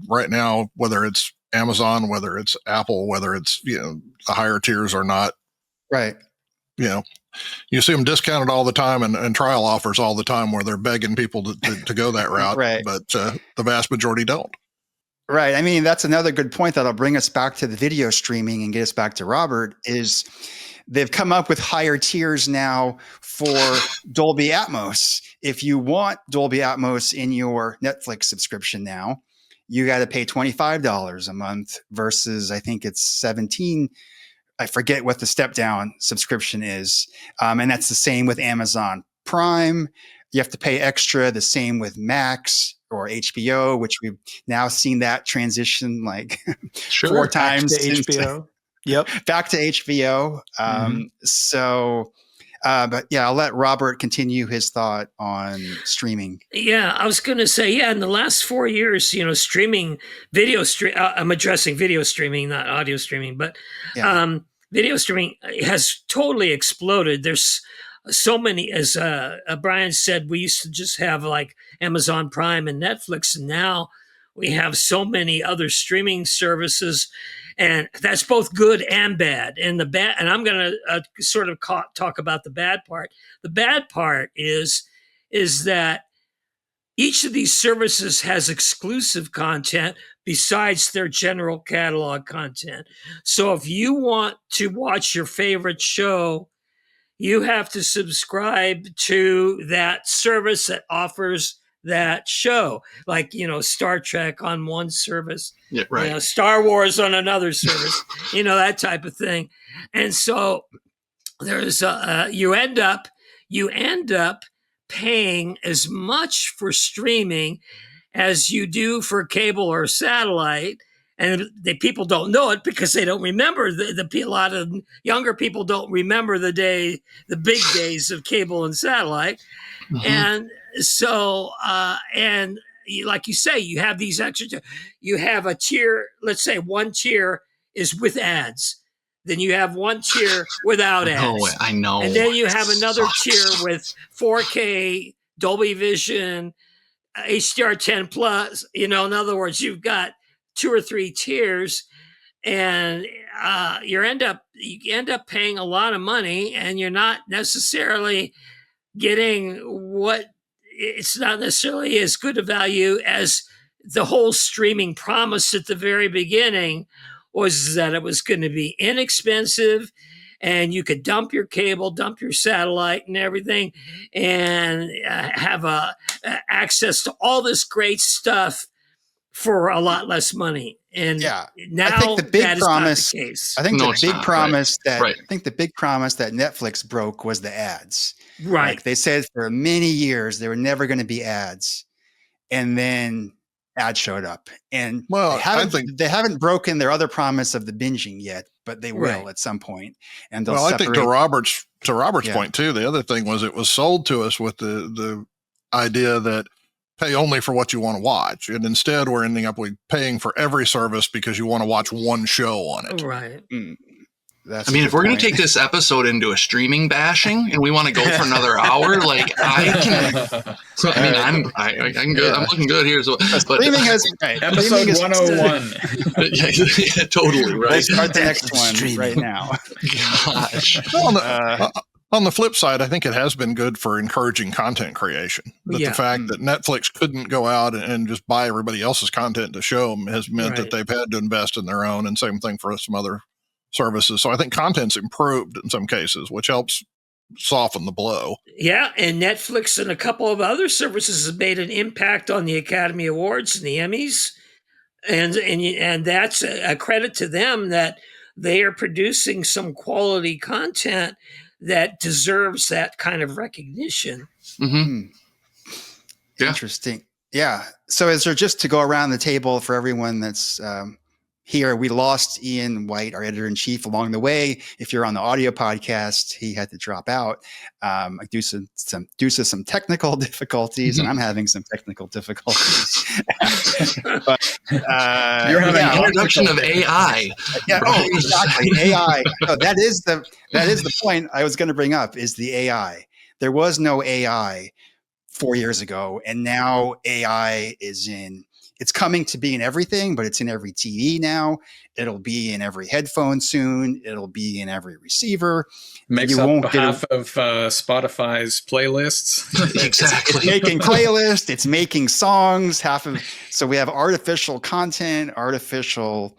right now, whether it's Amazon, whether it's Apple, whether it's the higher tiers are not right. You see them discounted all the time and trial offers all the time where they're begging people to go that route. Right. But the vast majority don't. Right. I mean, that's another good point that'll bring us back to the video streaming and get us back to Robert is they've come up with higher tiers now for Dolby Atmos. If you want Dolby Atmos in your Netflix subscription now, you got to pay $25 a month versus I think it's $17. I forget what the step down subscription is. And that's the same with Amazon Prime. You have to pay extra. The same with Max or HBO, which we've now seen that transition like 4 times to HBO. Yep. Back to HBO. But yeah, I'll let Robert continue his thought on streaming. Yeah, I was going to say, in the last 4 years, streaming, I'm addressing video streaming, not audio streaming, but video streaming has totally exploded. There's so many, as Brian said, we used to just have like Amazon Prime and Netflix, and now we have so many other streaming services, and that's both good and bad. And I'm going to sort of talk about the bad part. The bad part is that each of these services has exclusive content besides their general catalog content. So if you want to watch your favorite show, you have to subscribe to that service that offers that show, like Star Trek on one service, Star Wars on another service, that type of thing. And so there's you end up paying as much for streaming as you do for cable or satellite. And people don't know it because they don't remember a lot of younger people don't remember the big days of cable and satellite. And so, like you say, you have these extra, you have a tier, let's say one tier is with ads. Then you have one tier without ads. I know. And then you have another tier with 4K, Dolby Vision, HDR10 plus, in other words, you've got 2 or 3 tiers, and you end up paying a lot of money, and you're not necessarily getting it's not necessarily as good a value as the whole streaming promise at the very beginning was, that it was going to be inexpensive and you could dump your cable, dump your satellite and everything, and have access to all this great stuff for a lot less money. And now I think the big promise, not the case. I think the big promise that Netflix broke was the ads. Right. Like they said for many years there were never going to be ads, and then ads showed up. And they haven't broken their other promise of the binging yet, but they will at some point. And they'll I think to Robert's point too, the other thing was it was sold to us with the idea that pay only for what you want to watch. And instead we're ending up with paying for every service because you want to watch one show on it. Right. If we're going to take this episode into a streaming bashing and we want to go for another hour, like I can good. I'm looking good here. So, streaming has episode 101. Yeah, totally right. We'll start the next one right now. Gosh. On the flip side, I think it has been good for encouraging content creation. But the fact that Netflix couldn't go out and just buy everybody else's content to show them has meant that they've had to invest in their own, and same thing for some other services. So I think content's improved in some cases, which helps soften the blow. Yeah, and Netflix and a couple of other services have made an impact on the Academy Awards and the Emmys. And that's a credit to them that they are producing some quality content that deserves that kind of recognition. Mm-hmm. Interesting. Yeah. So is there, just to go around the table for everyone that's here, we lost Ian White, our editor-in-chief, along the way. If you're on the audio podcast, he had to drop out due to some technical difficulties, and I'm having some technical difficulties. But You're having an introduction of AI. Yeah, exactly. AI. No, that is the point I was going to bring up, is the AI. There was no AI 4 years ago, and now AI it's coming to be in everything, but it's in every TV now. It'll be in every headphone soon. It'll be in every receiver. Makes up half of Spotify's playlists. Exactly. It's making playlists. It's making songs. So we have artificial content, artificial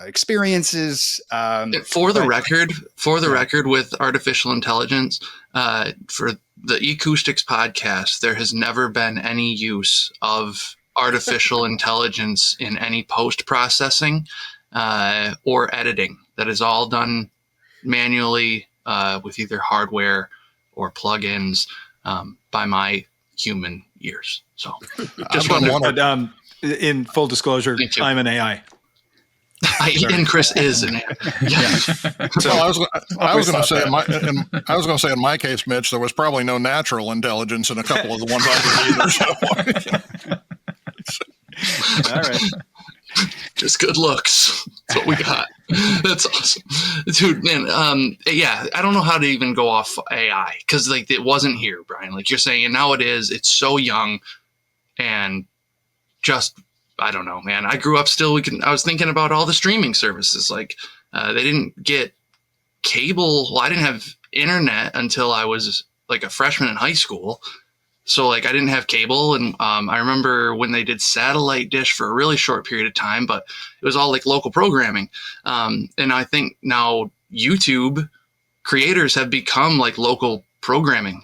experiences. For the record, with artificial intelligence, for the eCoustics podcast, there has never been any use of artificial intelligence in any post-processing or editing. That is all done manually with either hardware or plugins by my human ears. So just but, in full disclosure, I'm an AI. And Chris is an AI. Yeah. So I was going to say in my case, Mitch, there was probably no natural intelligence in a couple of the ones I did either. So. All right. Just good looks. That's what we got. That's awesome. Dude, man, I don't know how to even go off AI, because like it wasn't here, Brian. Like you're saying, and now it is. It's so young, and just I don't know, man. I grew up still. I was thinking about all the streaming services. Like they didn't get cable. Well, I didn't have internet until I was like a freshman in high school. So like I didn't have cable, and I remember when they did satellite dish for a really short period of time, but it was all like local programming. And I think now YouTube creators have become like local programming,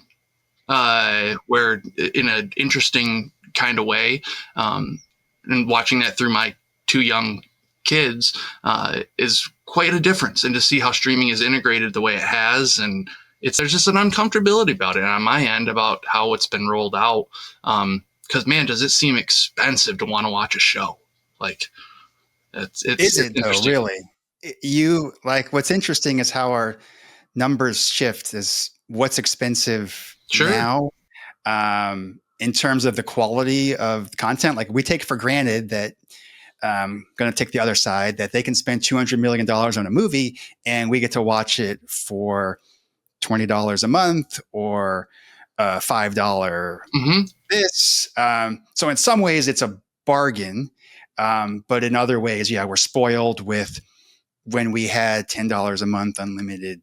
where in an interesting kind of way. And watching that through my two young kids is quite a difference. And to see how streaming is integrated the way it has, and there's just an uncomfortability about it on my end about how it's been rolled out. Because man, does it seem expensive to want to watch a show? Like it's is it though, really? What's interesting is how our numbers shift, is what's expensive now. In terms of the quality of content, like we take for granted that, going to take the other side, that they can spend $200 million on a movie and we get to watch it for $20 a month or $5 this. So in some ways it's a bargain, but in other ways, we're spoiled with when we had $10 a month unlimited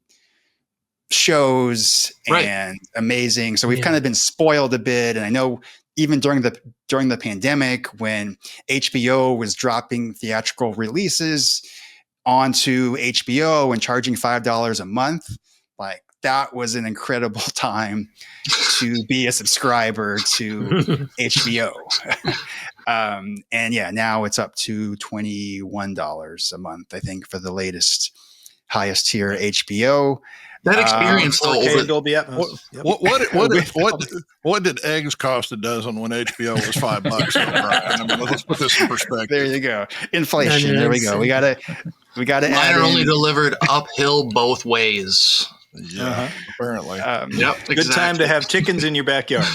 shows and amazing. So we've kind of been spoiled a bit. And I know even during the pandemic, when HBO was dropping theatrical releases onto HBO and charging $5 a month, like that was an incredible time to be a subscriber to HBO. And now it's up to $21 a month, I think, for the highest tier HBO. That experience, though, what did eggs cost a dozen when HBO was $5? Let's put this in perspective. There you go. Inflation. There we go. We gotta Mine are only delivered uphill both ways. Yeah, apparently. Yep, exactly. Good time to have chickens in your backyard.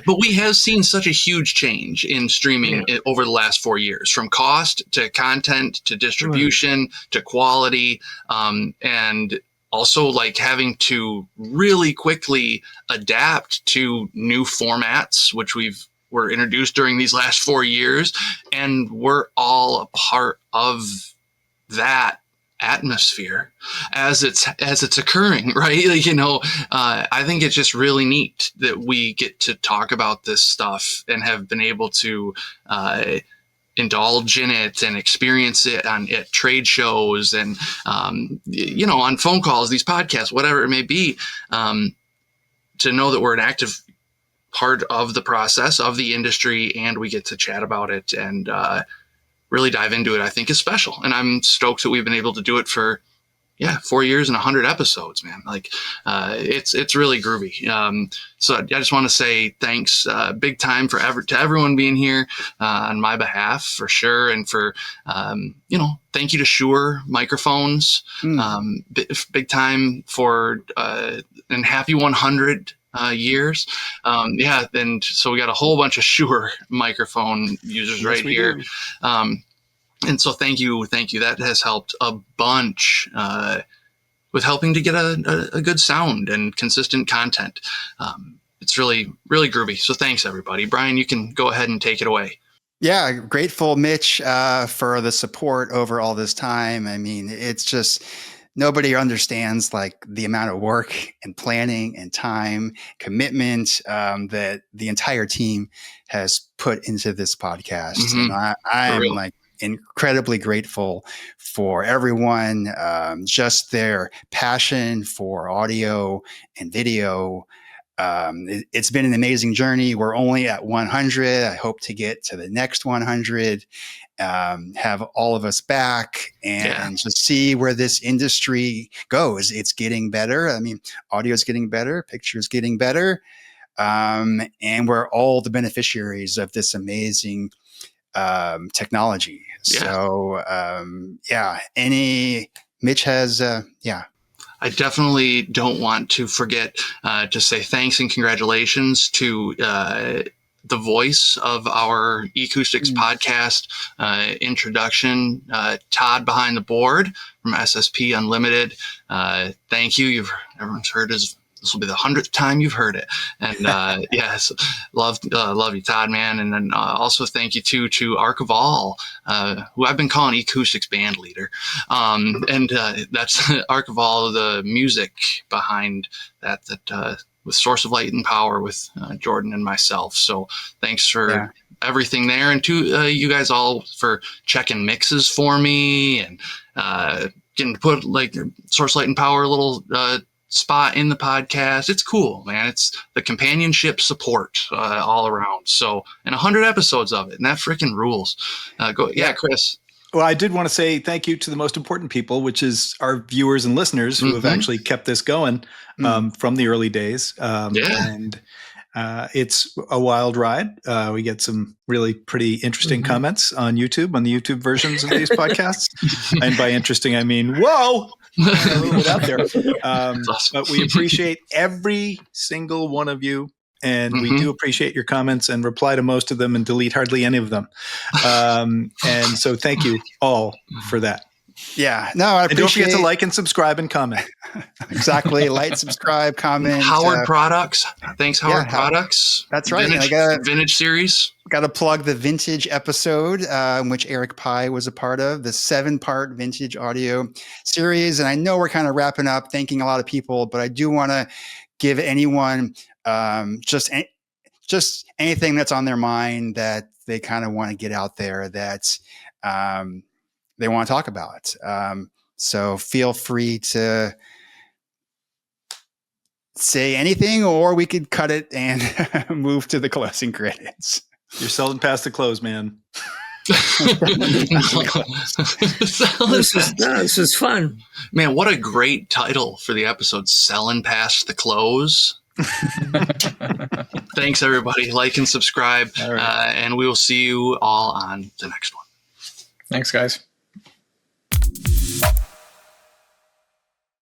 But we have seen such a huge change in streaming over the last 4 years, from cost to content to distribution to quality, and also like having to really quickly adapt to new formats, which were introduced during these last 4 years, and we're all a part of that atmosphere as it's occurring, right? Like, I think it's just really neat that we get to talk about this stuff and have been able to indulge in it and experience it at trade shows and on phone calls, these podcasts, whatever it may be, to know that we're an active part of the process of the industry and we get to chat about it and really dive into it, I think is special. And I'm stoked that we've been able to do it for 4 years and 100 episodes, man. Like, it's really groovy. So I just want to say thanks, big time to everyone being here, on my behalf for sure. And for, thank you to Shure microphones, big time for, and happy 100 years. And so we got a whole bunch of Shure microphone users right here. And so thank you. That has helped a bunch with helping to get a good sound and consistent content. It's really, really groovy. So thanks, everybody. Brian, you can go ahead and take it away. Yeah, grateful, Mitch, for the support over all this time. I mean, it's just nobody understands like the amount of work and planning and time, commitment that the entire team has put into this podcast. Mm-hmm. And I am like incredibly grateful for everyone, just their passion for audio and video. It's been an amazing journey. We're only at 100. I hope to get to the next 100, have all of us back and just see where this industry goes. It's getting better. I mean, audio is getting better, picture is getting better. And we're all the beneficiaries of this amazing technology. So, Mitch has, I definitely don't want to forget to say thanks and congratulations to the voice of our eCoustics podcast introduction, Todd behind the board from SSP Unlimited. Thank you. Everyone's heard this will be the 100th time you've heard it. And yes, love you, Todd, man. And then also thank you to Arc of All, who I've been calling eCoustics band leader. And that's Arc of All, the music behind that with Source of Light and Power with Jordan and myself. So thanks for everything there. And to you guys all for checking mixes for me and getting to put like Source Light and Power a little spot in the podcast. It's cool, man. It's the companionship support all around. So, and 100 episodes of it, and that freaking rules. Chris. Well, I did want to say thank you to the most important people, which is our viewers and listeners who have actually kept this going from the early days. And it's a wild ride. We get some really pretty interesting comments on YouTube, on the YouTube versions of these podcasts. And by interesting, I mean, whoa, a little bit out there. Awesome. But we appreciate every single one of you. And we do appreciate your comments and reply to most of them and delete hardly any of them. And so thank you all for that. Yeah. No, I appreciate. And don't forget to like and subscribe and comment. Exactly. Like, subscribe, comment. Howard Products. Thanks, Howard Products. That's right. Vintage series. Got to plug the vintage episode, which Eric Pye was a part of, the 7-part vintage audio series. And I know we're kind of wrapping up, thanking a lot of people, but I do want to give anyone just anything that's on their mind that they kind of want to get out there that they want to talk about. So feel free to say anything, or we could cut it and move to the closing credits. You're selling past the close, man. This is fun. Man, what a great title for the episode, Selling Past the Close. Thanks, everybody. Like and subscribe, and we will see you all on the next one. Thanks, guys.